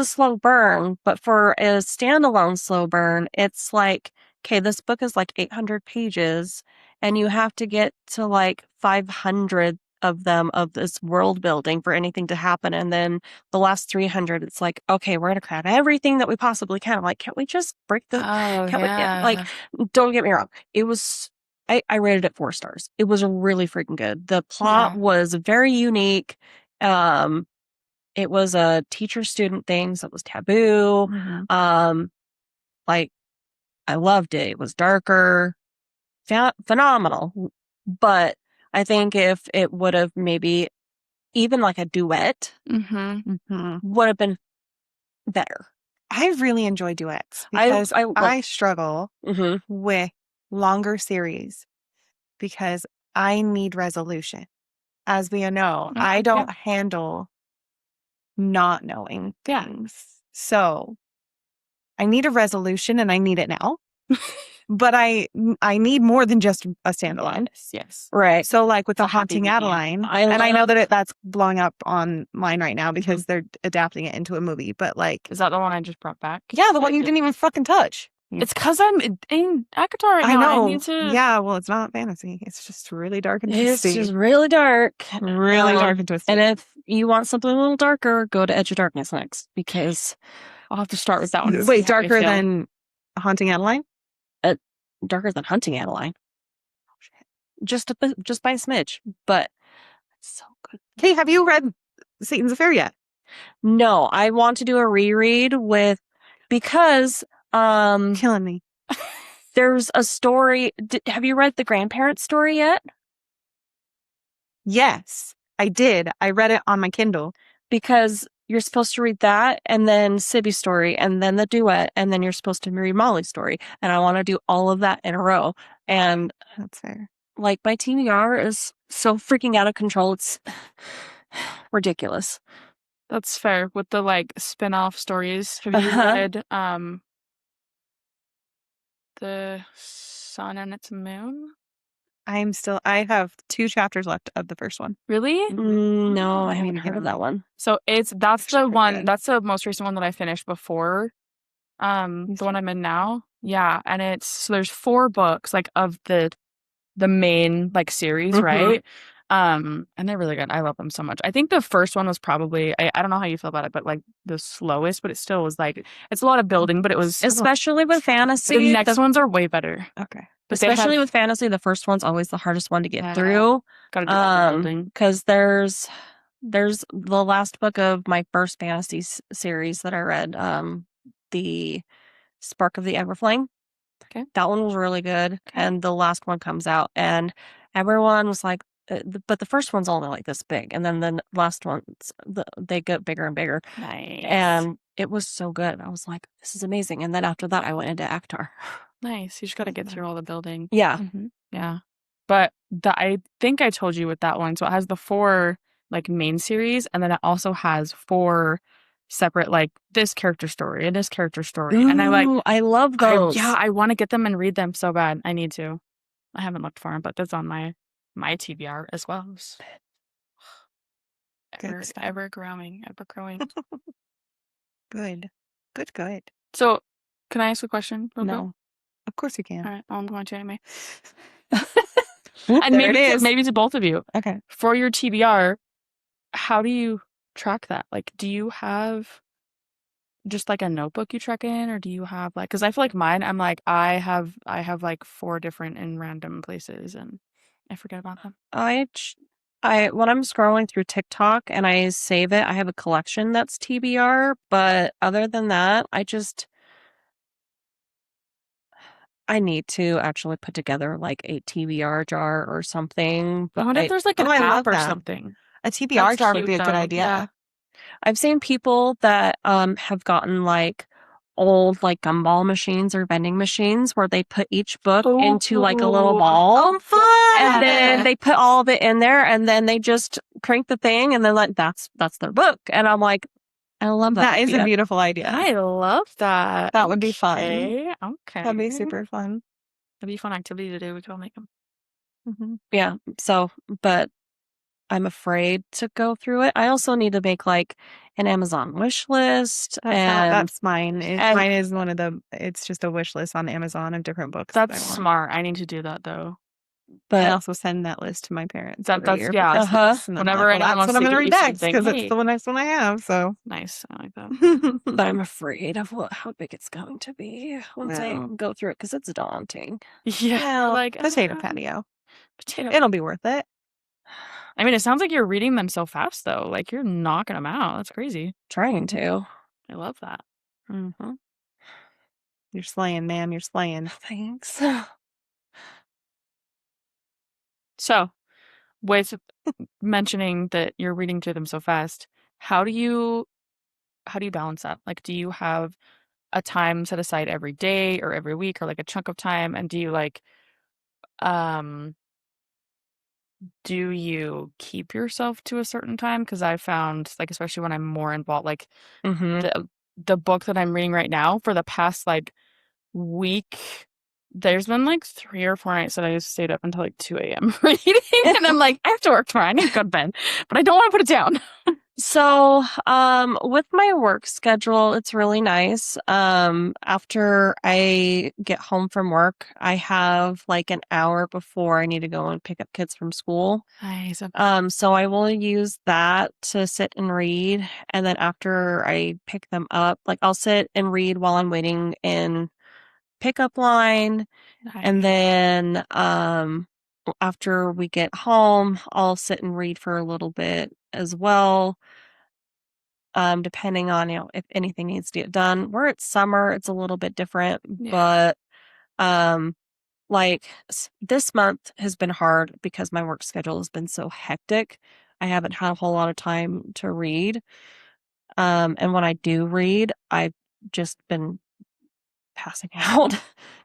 slow burn, but for a standalone slow burn, it's like, okay, this book is like 800 pages and you have to get to like 500 of them of this world building for anything to happen. And then the last 300, it's like, okay, we're going to cram everything that we possibly can. I'm like, can't we just break the, like, don't get me wrong. It was, I rated it 4 stars. It was really freaking good. The plot was very unique. It was a teacher-student thing, so it was taboo. Like, I loved it. It was darker, phenomenal. But I think if it would have maybe even like a duet would have been better. I really enjoy duets because I struggle with longer series because I need resolution. As we know, I don't handle not knowing things. So I need a resolution and I need it now. But I need more than just a standalone. Yes. Right. So like with the Haunting Adeline, and I know that that's blowing up online right now because they're adapting it into a movie, but like... Is that the one I just brought back? Yeah, the one you didn't even fucking touch. It's because I'm in ACOTAR right now. I know. I need to... Yeah, well, it's not fantasy. It's just really dark and twisty. It's just really dark. Really dark and twisty. And if you want something a little darker, go to Edge of Darkness next, because I'll have to start with that one. Wait, darker than Haunting Adeline? Darker than Hunting Adeline. Oh, shit. Just by a smidge, but it's so good. Hey, have you read Satan's Affair yet? No, I want to do a reread because killing me. There's a story. Have you read the grandparent story yet? Yes, I did. I read it on my Kindle. Because you're supposed to read that and then Sibby's story and then the duet and then you're supposed to read Molly's story. And I want to do all of that in a row. And that's fair. Like my TBR is so freaking out of control. It's ridiculous. That's fair. With the like spin-off stories. Have you read The Sun and Its Moon? I have 2 chapters left of the first one. Really? No, I haven't heard of that one. So that's the one, that's the most recent one that I finished before the one I'm in now. Yeah, and so there's 4 books like of the main like series, right? And they're really good. I love them so much. I think the first one was probably I don't know how you feel about it, but like the slowest, but it still was like it's a lot of building, but it was especially with fantasy. The next ones are way better. Okay. But especially with fantasy, the first one's always the hardest one to get through. Gotta do all the building. Because there's the last book of my first fantasy series that I read, the Spark of the Everflame. Okay. That one was really good. Okay. And the last one comes out and everyone was like, but the first one's only like this big. And then the last ones, they get bigger and bigger. Nice. And it was so good. I was like, this is amazing. And then after that, I went into ACOTAR. Nice. You just got to get through all the building. Yeah. Yeah. But I think I told you with that one. So it has the 4 like main series, and then it also has 4 separate, like this character story and this character story. And I like, I love those. I want to get them and read them so bad. I need to. I haven't looked for them, but that's on my TBR as well. Ever growing. Good. So, can I ask a question? real quick? No. Of course you can. All right. Well, I'm going to anyway. Oop, And there it is. maybe to both of you. Okay. For your TBR, how do you track that? Like, do you have just like a notebook you track in, or do you have like? Because I feel like mine, I'm like I have like 4 different in random places, and I forget about them. When I'm scrolling through TikTok and I save it, I have a collection that's TBR. But other than that, I need to actually put together like a TBR jar or something. I But wonder if there's like an I love app or that. something. A TBR That's jar would cute, be a good though. idea. Yeah. I've seen people that have gotten like old like gumball machines or vending machines where they put each book into like a little ball. Oh, fun! And then they put all of it in there, and then they just crank the thing, and then like that's their book. And I'm like, I love that. That is a idea. beautiful idea. I love that. That would be fun. Okay. That'd be super fun. That'd be a fun activity to do. We could all make them. Mm-hmm. Yeah. So, but I'm afraid to go through it. I also need to make like an Amazon wish list. That's mine. and- Mine is it's just a wish list on Amazon of different books. That's that I want. smart. I need to do that though. But I also send that list to my parents. That's every year yeah. because- and I'm Whenever like, anyone that's wants what I'm to gonna get read you next something, because hey. it's the next one I have. So Nice. I like that. but I'm afraid of how big it's going to be once I go through it because it's daunting. Yeah. well, like potato patio. Potato. It'll be worth it. I mean, it sounds like you're reading them so fast though. Like you're knocking them out. That's crazy. Trying to. I love that. Mm-hmm. You're slaying, ma'am. You're slaying. Thanks. So, with mentioning that you're reading through them so fast, how do you balance that? Like, do you have a time set aside every day or every week or like a chunk of time? And do you like, do you keep yourself to a certain time? Because I found like, especially when I'm more involved, like the book that I'm reading right now for the past like week, there's been like 3 or 4 nights that I just stayed up until like 2 a.m. reading, and I'm like, I have to work tomorrow. I need to go to bed, but I don't want to put it down. So, with my work schedule, it's really nice. After I get home from work, I have like an hour before I need to go and pick up kids from school. Nice. So I will use that to sit and read. And then after I pick them up, like I'll sit and read while I'm waiting in pickup line. And then, after we get home, I'll sit and read for a little bit as well. Depending on, if anything needs to get done. Where it's summer, it's a little bit different, but, like this month has been hard because my work schedule has been so hectic. I haven't had a whole lot of time to read. And when I do read, I've just been passing out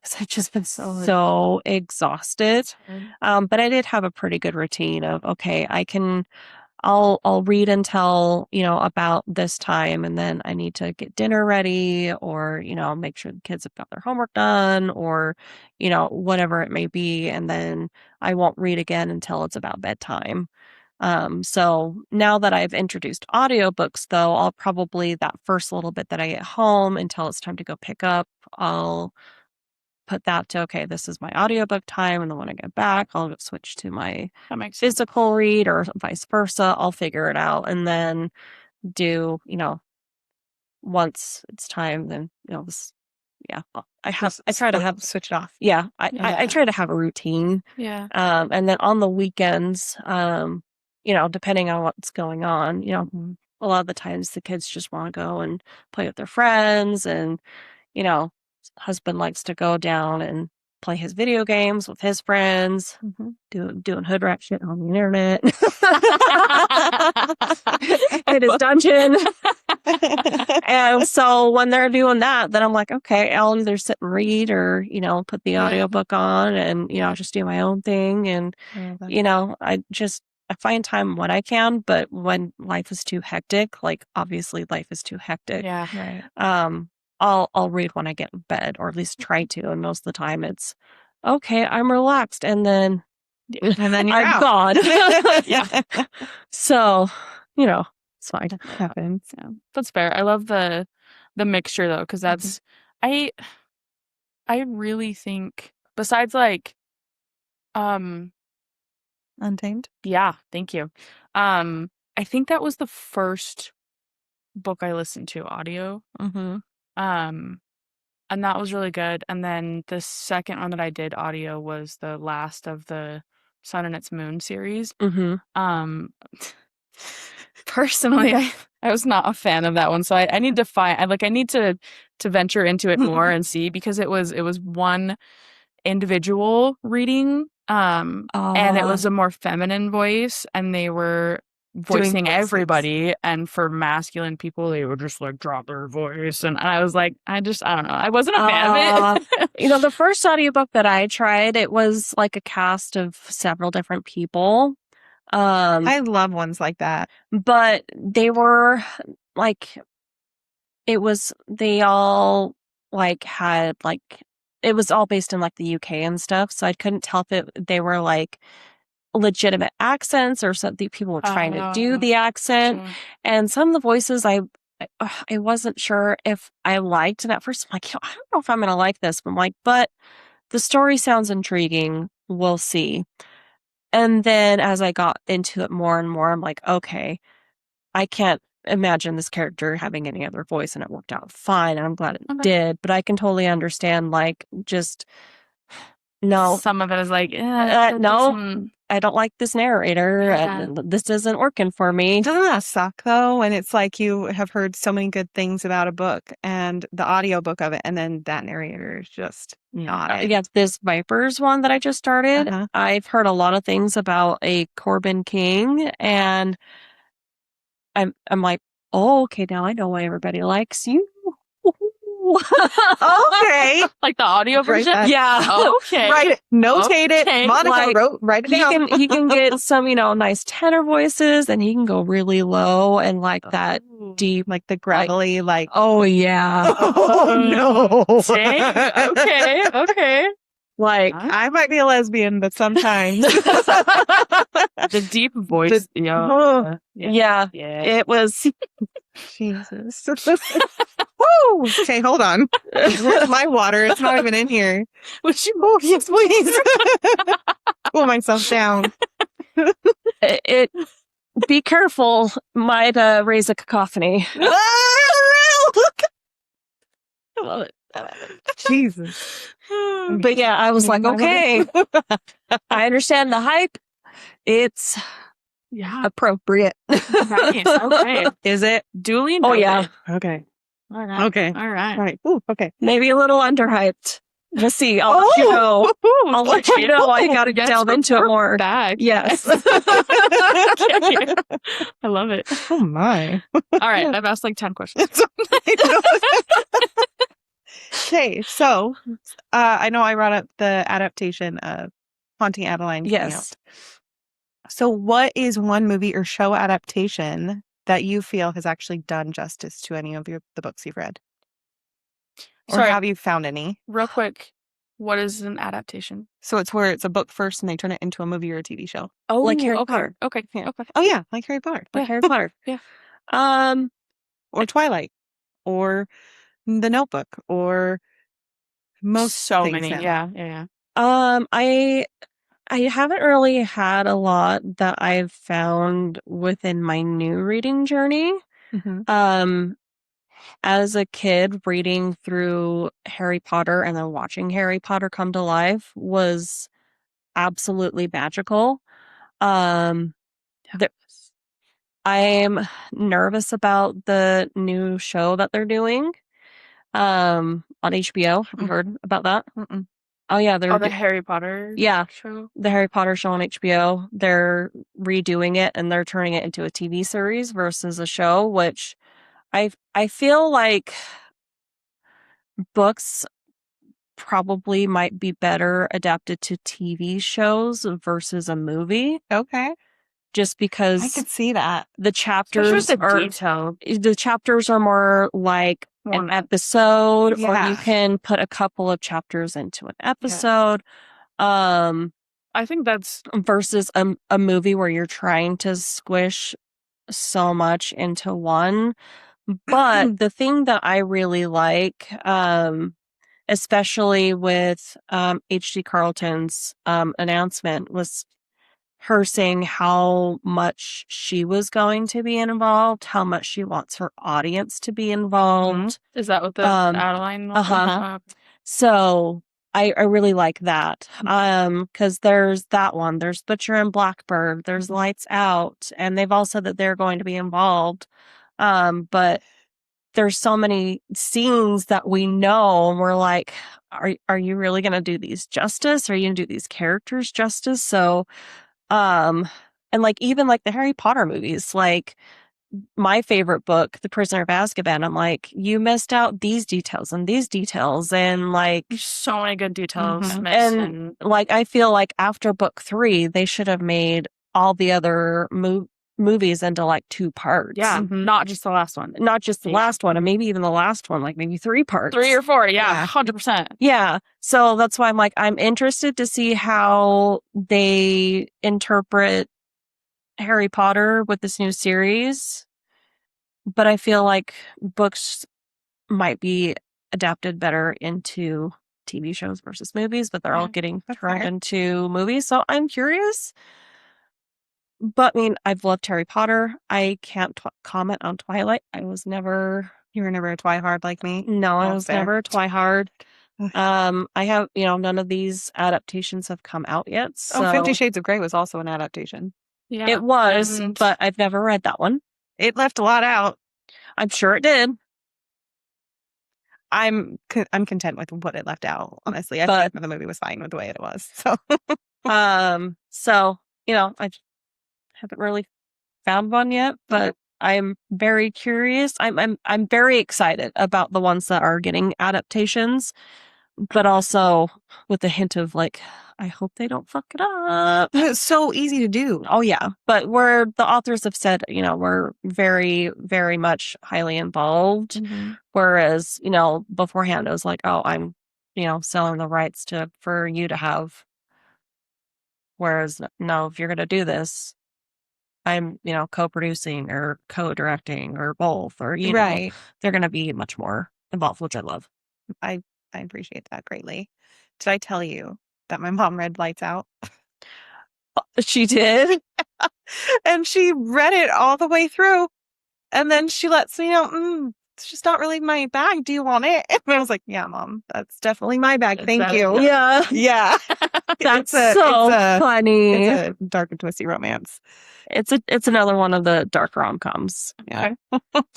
because I've just been so exhausted. But I did have a pretty good routine of, okay, I'll read until, about this time, and then I need to get dinner ready or, make sure the kids have got their homework done or, whatever it may be. And then I won't read again until it's about bedtime. So now that I've introduced audiobooks though, I'll probably that first little bit that I get home until it's time to go pick up, I'll put that to, okay, this is my audiobook time. And then when I get back, I'll switch to my physical read or vice versa. I'll figure it out and then do, once it's time, then, I try to have switch it off. Yeah. I try to have a routine. Yeah. And then on the weekends, depending on what's going on, a lot of the times the kids just want to go and play with their friends and, husband likes to go down and play his video games with his friends, doing hood rat shit on the internet. In his dungeon. And so when they're doing that, then I'm like, okay, I'll either sit and read or, put the audiobook on and, just do my own thing. And, I I find time when I can, but when life is too hectic, like obviously life is too hectic. Yeah. Right. I'll read when I get in bed, or at least try to. And most of the time it's okay, I'm relaxed, and then And then you're I'm out. gone. Yeah. So, it's fine. It happens. Yeah, that's fair. I love the mixture though, because that's I really think besides like Untamed. yeah, thank you. I think that was the first book I listened to audio. Mm-hmm. And that was really good. And then the second one that I did audio was the last of the Sun and Its Moon series. Mm-hmm. Personally, I was not a fan of that one, so I need to I need to venture into it more and see, because it was one individual reading, and it was a more feminine voice, and they were voicing everybody, and for masculine people they would just like drop their voice, and I was like, I don't know, I wasn't a fan of it. The first audiobook that I tried, it was like a cast of several different people. I love ones like that. But they were like, they all like had like, it was all based in like the UK and stuff. So I couldn't tell if they were like legitimate accents or something people were trying to do the accent. Sure. And some of the voices I wasn't sure if I liked. And at first I'm like, I don't know if I'm going to like this. But I'm like, but the story sounds intriguing. We'll see. And then as I got into it more and more, I'm like, okay, I can't imagine this character having any other voice, and it worked out fine. And I'm glad it did, but I can totally understand, like, just no. Some of it is like, no, I don't like this narrator. And this isn't working for me. Doesn't that suck though? When it's like you have heard so many good things about a book and the audiobook of it, and then that narrator is just not it. Yeah, this Vipers one that I just started. I've heard a lot of things about a Corbin King, and I'm like, oh, okay, now I know why everybody likes you. Okay. Like the audio version? Yeah. Okay. Write it. Notate it. Monica write it down. He can get some, nice tenor voices, and he can go really low and like that deep, like the gravelly, like oh yeah. Oh no. Okay. Like I might be a lesbian, but sometimes the deep voice. Yeah, it was. Jesus. Woo! Okay, hold on. Where's my water? It's not even in here. Would you? Oh, yes, please. Cool myself down. It. Be careful. Might raise a cacophony. I love it. Jesus. But yeah, I was like, okay, I understand the hype. It's appropriate. Nice. Okay. Is it? Duly Oh noted. yeah. Okay. All right. Okay. All right. Right. Ooh, okay. Maybe a little underhyped. We'll see. I'll let you know. I'll let you know. I got to delve into it more. Back. Yes. Okay. I love it. Oh my. All right. I've asked like 10 questions. Okay, so I know I brought up the adaptation of Haunting Adeline. Yes. So what is one movie or show adaptation that you feel has actually done justice to any of the books you've read? Or have you found any? Real quick, what is an adaptation? So it's where it's a book first and they turn it into a movie or a TV show. Oh, like Harry okay. Potter. Okay. Yeah. Okay. Oh yeah, like Harry Potter. Like Harry Potter. Yeah. Or Twilight. Or The Notebook. Or most so things many. now. Yeah. I haven't really had a lot that I've found within my new reading journey. Mm-hmm. As a kid, reading through Harry Potter and then watching Harry Potter come to life was absolutely magical. I'm nervous about the new show that they're doing on HBO. Have you heard about that? Mm-mm. Oh yeah, they're the Harry Potter show. The Harry Potter show on HBO. They're redoing it and they're turning it into a TV series versus a show, which I feel like books probably might be better adapted to TV shows versus a movie. Okay. just I because could see that. the chapters Especially with are the detail. the chapters are more like an One. episode, or Yeah. you can put a couple of chapters into an episode. I think that's Versus a movie where you're trying to squish so much into one. But the thing that I really like, especially with H.D. Carlton's announcement, was her saying how much she was going to be involved, how much she wants her audience to be involved. is that what the Adeline was? Uh-huh. So I really like that. Because there's that one. There's Butcher and Blackbird. There's Lights Out, and they've all said that they're going to be involved. But there's so many scenes that we know, and we're like, are you really going to do these justice? Are you going to do these characters justice? So, and like even like the Harry Potter movies, like my favorite book, The Prisoner of Azkaban, I'm like, you missed out these details and these details, and like So many good details Mhm. missed, and like I feel like after book 3, they should have made all the other movies into like 2 parts. yeah, not just the last one. Not just the last one, and maybe even the last one, like maybe 3 parts. 3 or 4, yeah, Yeah. 100%. Yeah. So that's why I'm like, I'm interested to see how they interpret Harry Potter with this new series. But I feel like books might be adapted better into TV shows versus movies, but they're all getting that's turned fair. into movies. So I'm curious. But I mean, I've loved Harry Potter. I can't comment on Twilight. I was never. You were never a twihard like me. No, I That's was fair. never a twihard. I have, none of these adaptations have come out yet. So 50 Shades of Grey was also an adaptation. Yeah, it was, and but I've never read that one. It left a lot out. I'm sure it did. I'm content with what it left out, honestly. I But- think the movie was fine with the way it was. So So, I haven't really found one yet, but I'm very curious. I'm very excited about the ones that are getting adaptations, but also with a hint of like, I hope they don't fuck it up. it's so easy to do. Oh yeah, but where the authors have said, we're very, very much highly involved. Whereas, beforehand it was like, oh, I'm, selling the rights for you to have. Whereas no, if you're going to do this, I'm, co-producing or co-directing or both, or, Right. they're going to be much more involved, which I love. I appreciate that greatly. Did I tell you that my mom read Lights Out? She did. And she read it all the way through. And then she lets me know, it's just not really my bag. Do you want it? And I was like, yeah, Mom, that's definitely my bag. Is Thank that- you. Yeah. Yeah. That's It's so a funny. It's a dark and twisty romance. It's another one of the dark rom-coms. Yeah.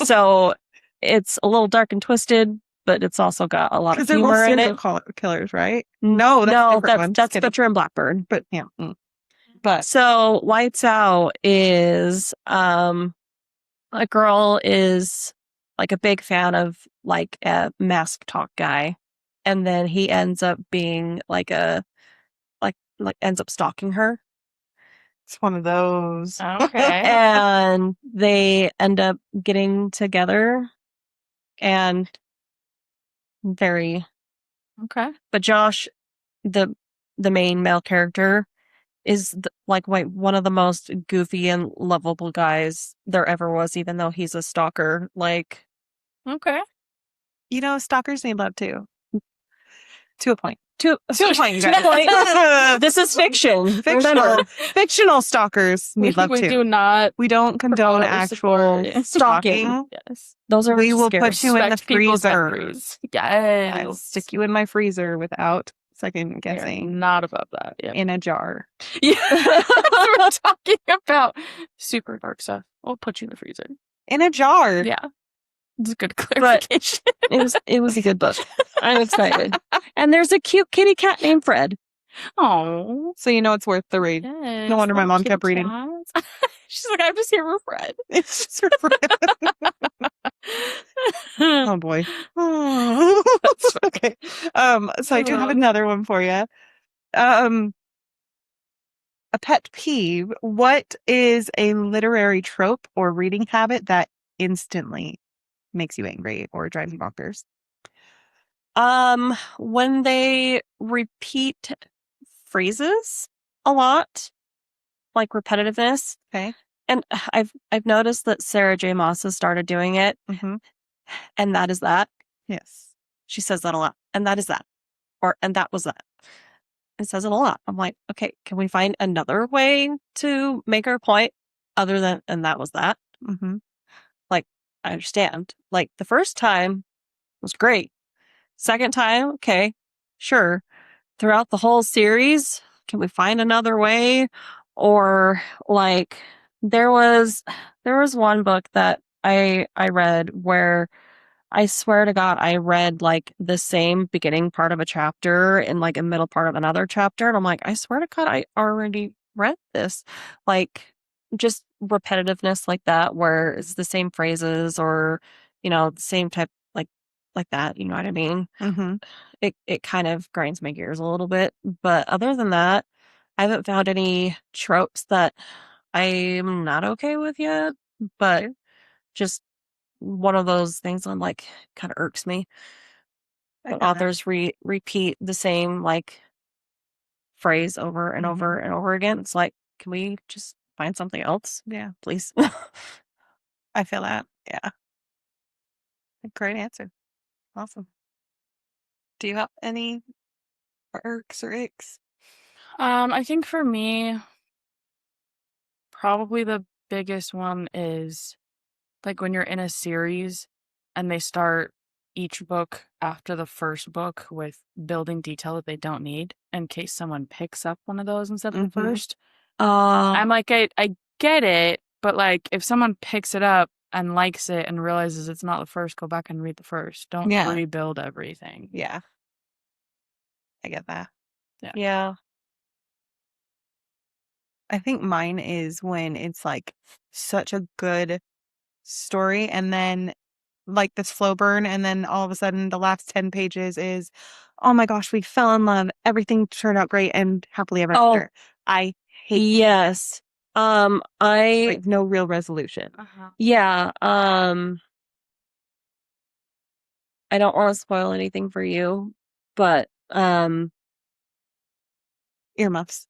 So it's a little dark and twisted, but it's also got a lot of Because they're both humor in serial it. killers, right? No, that's a No, different one. Just that's kidding. Butcher and Blackbird. But yeah. But So Lights Out is a girl is like a big fan of like a mask talk guy, and then he ends up being like ends up stalking her. it's one of those. Okay. And they end up getting together, and very. Okay. But Josh, the main male character, is one of the most goofy and lovable guys there ever was, even though he's a stalker. Like, Okay. Stalkers need love too. To a point. to To a point, to a guys. point. This is fiction. Fictional stalkers need love we too. do not We don't condone promote or actual support stalking. Yes. Those are We will scary. put you in the Respect people's freezer. boundaries. Yes. I'll stick you in my freezer without second We are guessing not above that. Yeah. in a jar. Yeah. We're talking about super dark stuff. We'll put you in the freezer. In a jar. Yeah. It's a good clarification. It was a good book. I'm excited. And there's a cute kitty cat named Fred. Oh. So it's worth the read. Yes. No wonder my Little mom kitty kept reading. cats. She's like, I'm just here for Fred. It's just for Fred. Oh boy. Okay. So I do have another one for you. a pet peeve, what is a literary trope or reading habit that instantly makes you angry or drives you bonkers? When they repeat phrases a lot, like repetitiveness. Okay. And I've noticed that Sarah J. Maas has started doing it, Mm-hmm. and that is that. Yes. She says that a lot. And that is that. Or and that was that. It says it a lot. I'm like, okay, can we find another way to make our point other than and that was that? Mm-hmm. Like, I understand. Like the first time was great. Second time, okay, sure. Throughout the whole series, can we find another way? Or like there was one book that I read where I swear to God I read like the same beginning part of a chapter and like a middle part of another chapter and I'm like I swear to God I already read this. Like just repetitiveness like that where it's the same phrases or the same type like that, you know what I mean? Mm-hmm. It kind of grinds my gears a little bit. But other than that, I haven't found any tropes that I'm not okay with yet. But just one of those things I'm like kind of irks me. I When get that. authors repeat the same like phrase over and over and over again. It's like, can we just find something else? Yeah. Please. I feel that. Yeah. Great answer. Awesome. Do you have any irks or icks? I think for me, probably the biggest one is like when you're in a series and they start each book after the first book with building detail that they don't need in case someone picks up one of those instead of the first. I'm like, I get it, but like if someone picks it up and likes it and realizes it's not the first, go back and read the first. Don't Yeah. rebuild everything. Yeah. I get that. Yeah. I think mine is when it's like such a good story and then like this slow burn and then all of a sudden the last 10 pages is, oh my gosh, we fell in love. Everything turned out great and happily ever Oh. after. I hate Yes. like no real resolution. Yeah. I don't want to spoil anything for you, but Earmuffs.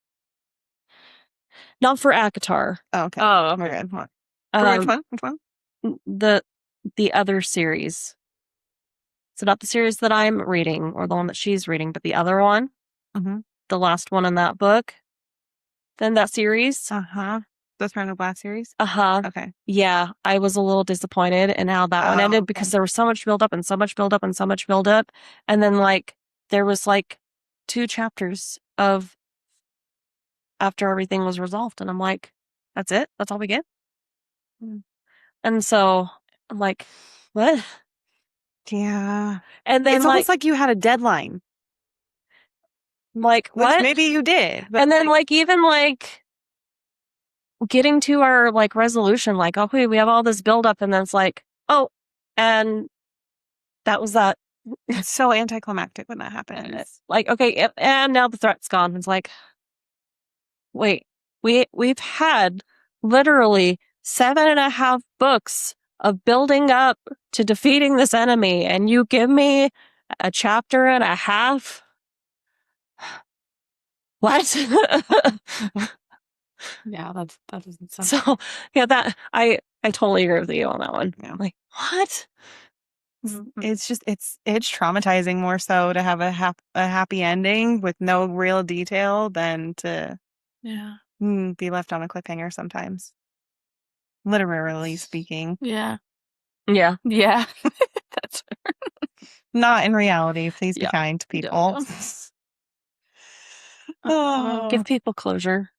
not for ACOTAR. Oh, okay. Oh, We're okay. good. For which one? Which one? The other series. So not the series that I'm reading or the one that she's reading, but the other one, Mm-hmm. the last one in that book, then that series. Uh-huh. The Throne of Glass series? Uh-huh. Okay. Yeah, I was a little disappointed in how that one ended because there was so much build up and so much build up and so much build up. And then like there was like 2 chapters of after everything was resolved. And I'm like, that's it? That's all we get? And so I'm like, what? Yeah. And then It's almost like you had a deadline. like, Which what? maybe you did. But And then like even like getting to our like resolution, like, okay, we have all this build up and then it's like, oh, and that was that. it's so anticlimactic when that happens. Like, okay, yep, and now the threat's gone. It's like, wait, we've had literally 7.5 books of building up to defeating this enemy, and you give me a chapter and a half? What? Yeah, that doesn't sound. So yeah, that I totally agree with you on that one. Yeah. Like, what? It's just it's traumatizing more so to have a happy ending with no real detail than to be left on a cliffhanger sometimes. Literally speaking. Yeah. Yeah. Yeah. That's Not in reality. Please be Yeah. kind to people. Oh. Give people closure.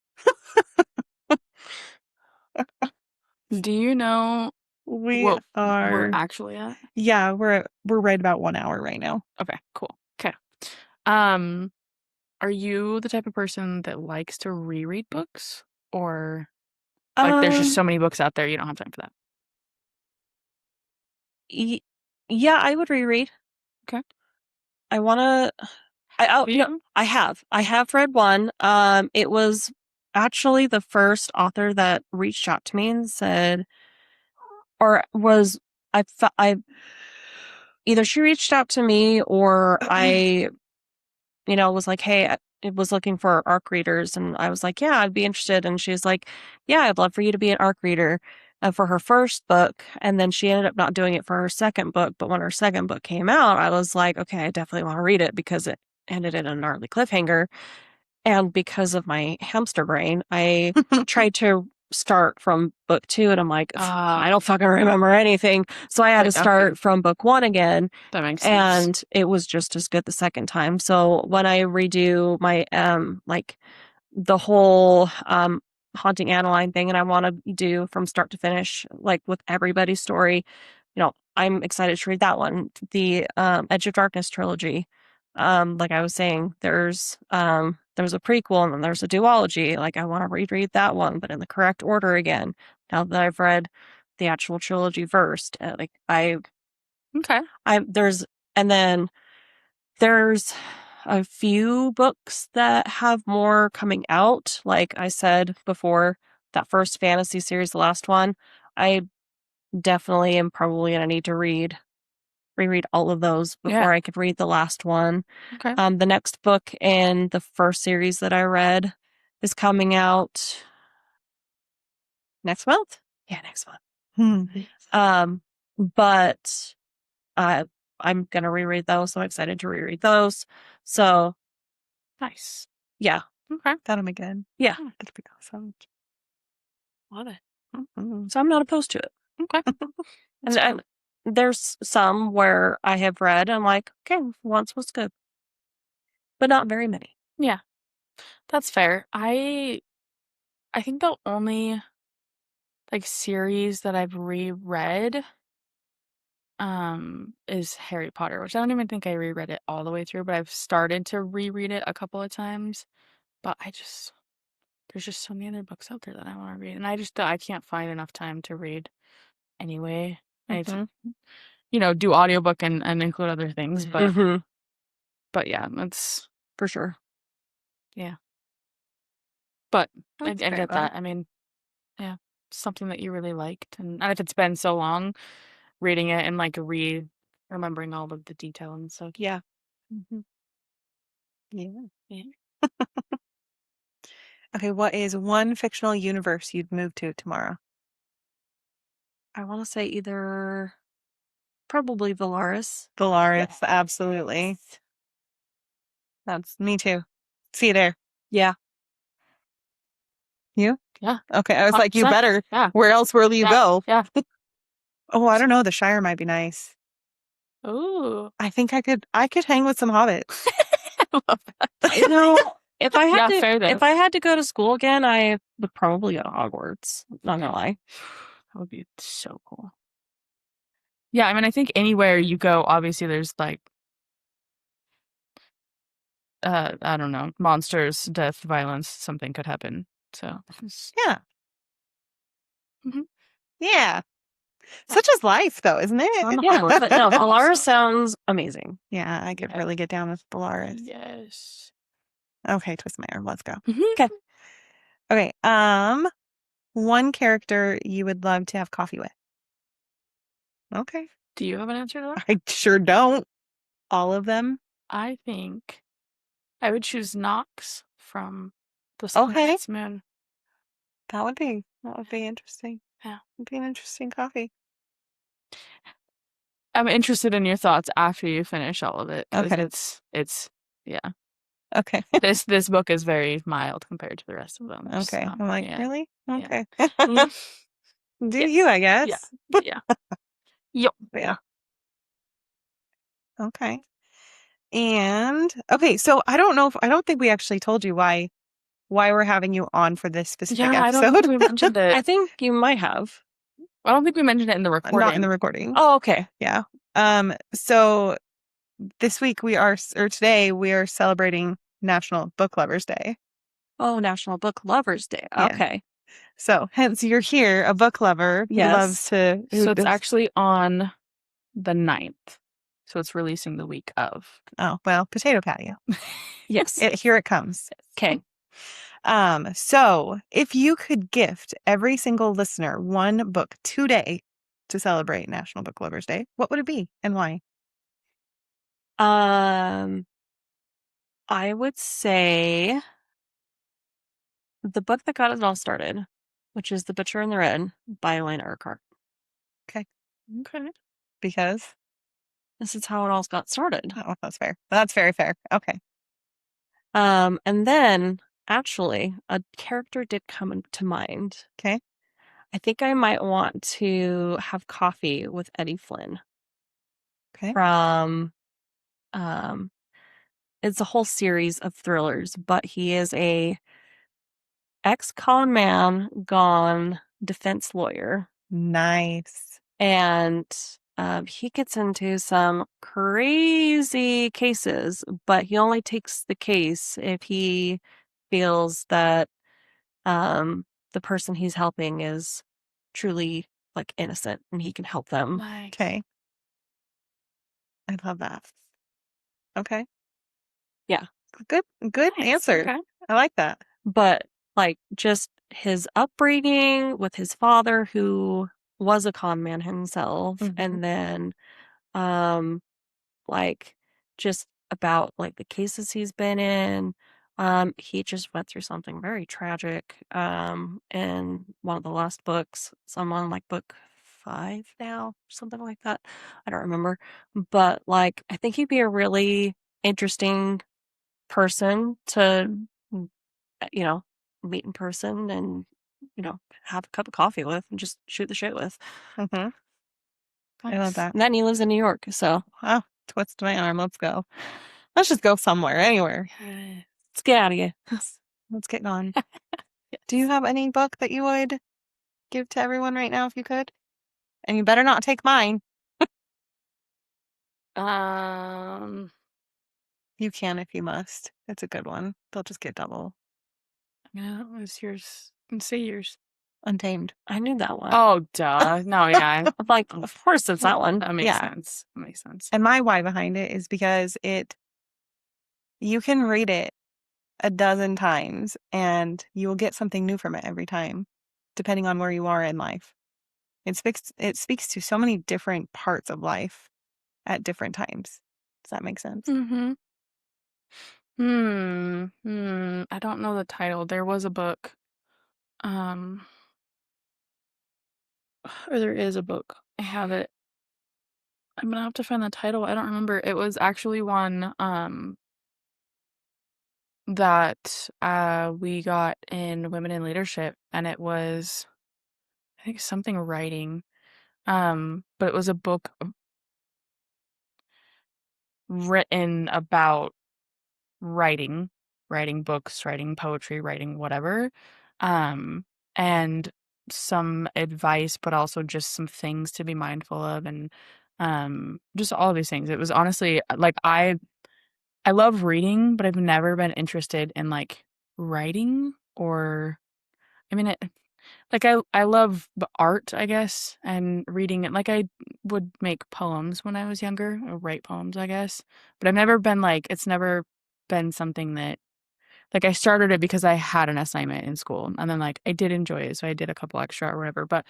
Do you know We what are we're actually at? Yeah, we're right about 1 hour right now. Okay, cool. Okay. Are you the type of person that likes to reread books? Or like there's just so many books out there you don't have time for that? Yeah, I would reread. Okay. I want to. I have read one. It was. actually the first author that reached out to me and said, or was, I either she reached out to me or I, was like, hey, I was looking for ARC readers. And I was like, yeah, I'd be interested. And she's like, yeah, I'd love for you to be an ARC reader for her first book. And then she ended up not doing it for her second book. But when her second book came out, I was like, okay, I definitely want to read it because it ended in a gnarly cliffhanger. And because of my hamster brain, I tried to start from book 2 and I'm like, I don't fucking remember anything. So I had to start from book 1 again. That makes sense. And it was just as good the second time. So when I redo my like the whole haunting Adeline thing and I want to do from start to finish, like with everybody's story, I'm excited to read that one. The Edge of Darkness trilogy. Like I was saying, there's a prequel and then there's a duology. Like I want to reread that one, but in the correct order again. Now that I've read the actual trilogy first, and then there's a few books that have more coming out. Like I said before, that first fantasy series, the last one, I definitely am probably going to need to reread all of those before I could read the last one. Okay. The next book in the first series that I read is coming out next month. Yeah, next month. But I'm gonna reread those, so I'm excited to reread those. So nice. Yeah. Okay. That'll be good. Yeah. That'll be awesome. Love it. Mm-hmm. So I'm not opposed to it. Okay. And there's some where I have read, I'm like, okay, once was good. But not very many. Yeah. That's fair. I think the only series that I've reread is Harry Potter, which I don't even think I reread it all the way through, but I've started to reread it a couple of times. But there's just so many other books out there that I want to read, and I can't find enough time to read anyway. I need to, do audiobook and include other things, but yeah, that's for sure. Yeah. But I That's fair, get though. that. I mean, yeah, something that you really liked, and if it's been so long, reading it and remembering all of the detail and stuff. Yeah. Yeah. Okay, what is one fictional universe you'd move to tomorrow? I want to say either probably Valaris. Valaris, absolutely. That's me too. See you there. Yeah. You? Yeah. Okay, I was like, you 100%. better. Yeah. Where else will you go? Yeah. Oh, I don't know. The Shire might be nice. Ooh. I think I could hang with some hobbits. I love that. If I had Yeah, fair though. if I had to go to school again, I would probably go to Hogwarts. Not gonna lie. That would be so cool. Yeah, I mean, I think anywhere you go, obviously there's I don't know, monsters, death, violence, something could happen. So Yeah. Mhm. Yeah. Such is life, though, isn't it? Yeah, but no, Valaris sounds amazing. Yeah, I could really get down with Valaris. Yes. Okay, twist my arm. Let's go. Okay. Okay. One character you would love to have coffee with. Okay. Do you have an answer to that? I sure don't. All of them. I think I would choose Nox from the Okay. Scorpius Moon. That would be interesting. Yeah. It'd be an interesting coffee. I'm interested in your thoughts after you finish all of it. Okay. It's yeah. Okay. This book is very mild compared to the rest of them. Okay. So, I'm like, yeah. really? Okay. Yeah. Do you, I guess. Yeah. Yep. Yeah. Okay. And okay, so I don't think we actually told you why we're having you on for this specific episode. I don't think we mentioned it. I think you might have. I don't think we mentioned it in the recording. Not in the recording. Oh, okay. Yeah. So this week today we are celebrating National Book Lovers Day. Oh, National Book Lovers Day. Yeah. Okay. So hence you're here, a book lover who loves to. So it's actually on the 9th. So it's releasing the week of. Oh, well, potato patio. Yes. Here it comes. Okay. So if you could gift every single listener one book today to celebrate National Book Lovers Day, what would it be and why? I would say the book that got it all started, which is The Butcher in the Red by Elena Urquhart. Okay. Okay. Because? This is how it all got started. Oh, that's fair. That's very fair. Okay. And then actually a character did come to mind. Okay. I think I might want to have coffee with Eddie Flynn Okay. from it's a whole series of thrillers, but he is a ex-con man gone defense lawyer. Nice. And he gets into some crazy cases, but he only takes the case if he feels that the person he's helping is truly like innocent and he can help them. Nice. Okay. I love that. Okay. Yeah. Good Nice. answer. Okay. I like that. But like just his upbringing with his father who was a con man himself, Mhm. and then like just about like the cases he's been in. He just went through something very tragic in one of the last books. Someone like book 5 now, something like that. I don't remember. But like I think he'd be a really interesting person to meet in person and have a cup of coffee with and just shoot the shit with. Mhm. I love that. And then he lives in New York, so Oh, twist my arm. Let's go. Let's just go somewhere, anywhere. let's get out of here. Let's get on. Do you have any book that you would give to everyone right now if you could? And you better not take mine. You can if you must. It's a good one. They'll just get double. Yeah, it was yours. And say yours. Untamed. I knew that one. Oh, duh. No, yeah. I'm like, of course it's that one. That makes Yeah. sense. That makes sense. And my why behind it is because you can read it a dozen times and you will get something new from it every time, depending on where you are in life. It speaks to so many different parts of life at different times. Does that make sense? Mm-hmm. I don't know the title. There was a book. Or there is a book. I have it. I'm gonna have to find the title. I don't remember. It was actually one that we got in Women in Leadership, and it was I think something writing. But it was a book written about writing books, writing poetry, writing whatever. And some advice, but also just some things to be mindful of, and just all of these things. It was honestly like I love reading, but I've never been interested in like writing or I mean it like I love the art, I guess, and reading it. Like I would make poems when I was younger, or write poems, I guess. But I've never been like it's never been something that like I started it because I had an assignment in school and then like I did enjoy it, so I did a couple extra or whatever. But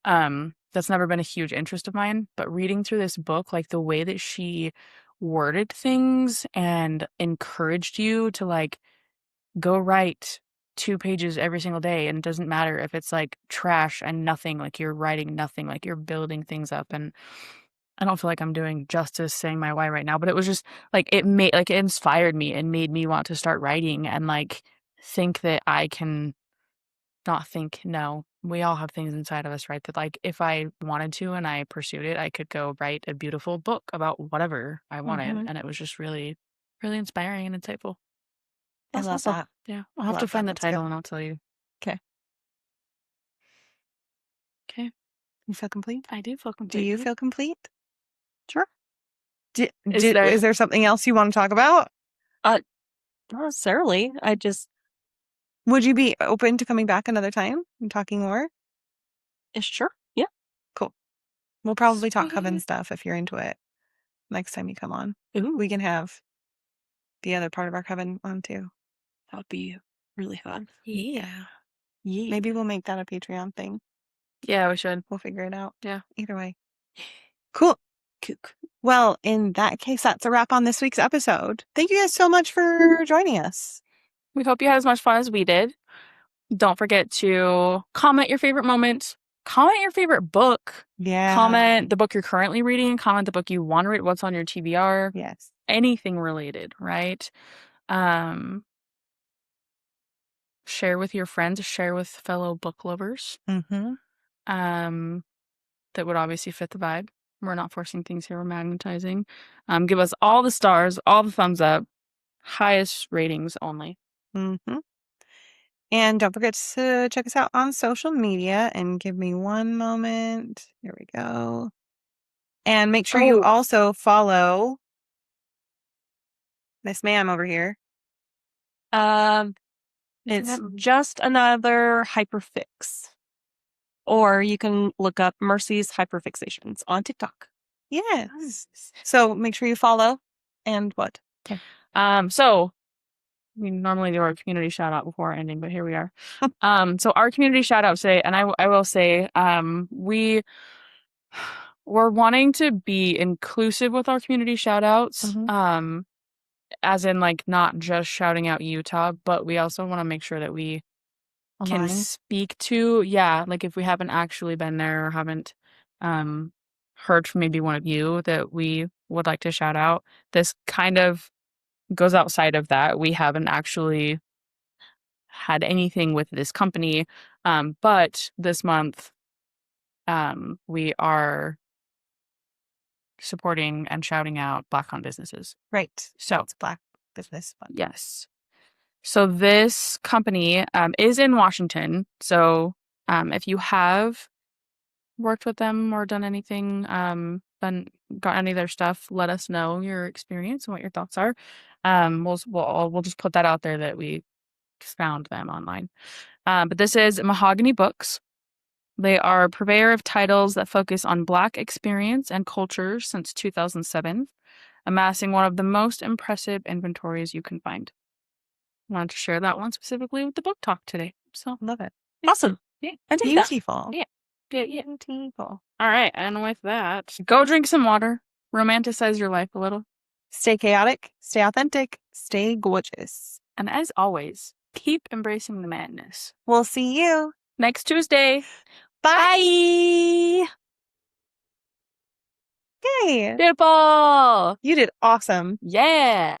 that's never been a huge interest of mine. But reading through this book, like the way that she worded things and encouraged you to like go write 2 pages every single day, and it doesn't matter if it's like trash and nothing, like you're writing nothing, like you're building things up. And I don't feel like I'm doing justice saying my why right now, but it was just like it inspired me and made me want to start writing and like think that I can not think. No, we all have things inside of us, right? That like if I wanted to and I pursued it, I could go write a beautiful book about whatever I wanted. Mhm. And it was just really, really inspiring and insightful. I That's love awesome. that. Yeah. I'll have to Love find that. the That's good. title and I'll tell you. Okay. Okay. You feel complete? I do feel Do complete. you feel complete? Sure. Is there something else you want to talk about? Not necessarily. I just Would you be open to coming back another time and talking more? sure. Yeah. Cool. We'll probably talk coven Sweet. stuff if you're into it next time you come on. Ooh, We can have the other part of our coven on too. that would be Really fun. Yeah. Maybe we'll make that a Patreon thing. Yeah, we should. We'll figure it out. Yeah. Either way. Cool. Well, in that case, that's a wrap on this week's episode. Thank you guys so much for joining us. We hope you had as much fun as we did. Don't forget to comment your favorite moment. Comment your favorite book. Yeah. Comment the book you're currently reading. Comment the book you want to read. What's on your TBR. Yes. Anything related, right? Share with your friends. Share with fellow book lovers. Mm-hmm. That would obviously fit the vibe. We're not forcing things here. We're magnetizing. Give us all the stars, all the thumbs up, highest ratings only. Mm-hmm. And don't forget to check us out on social media and give me one moment. Here we go. And make sure you also follow this ma'am over here. It's just another hyperfix. Or you can look up Mercy's Hyperfixations on TikTok. Yes. So make sure you follow. And what? Okay. So we normally do our community shout out before ending, but here we are. So our community shout out today, and I will say, we're wanting to be inclusive with our community shout outs. Mm-hmm. As in like not just shouting out Utah, but we also want to make sure that we can speak to, like if we haven't actually been there or haven't heard from maybe one of you that we would like to shout out. This kind of goes outside of that. We haven't actually had anything with this company, but this month we are supporting and shouting out Black-owned businesses. Right. So it's Black Business Fund. Yes. So this company is in Washington. So if you have worked with them or done anything, got any of their stuff, let us know your experience and what your thoughts are. We'll just put that out there that we found them online. But this is Mahogany Books. They are a purveyor of titles that focus on Black experience and culture since 2007, amassing one of the most impressive inventories you can find. I wanted to share that one specifically with the book talk today. So Love it. Awesome. Yeah. Beautiful. Yeah. Beautiful. All right. And with that, go drink some water. Romanticize your life a little. Stay chaotic. Stay authentic. Stay gorgeous. And as always, keep embracing the madness. We'll see you next Tuesday. Bye. Yay! Beautiful. You did awesome. Yeah.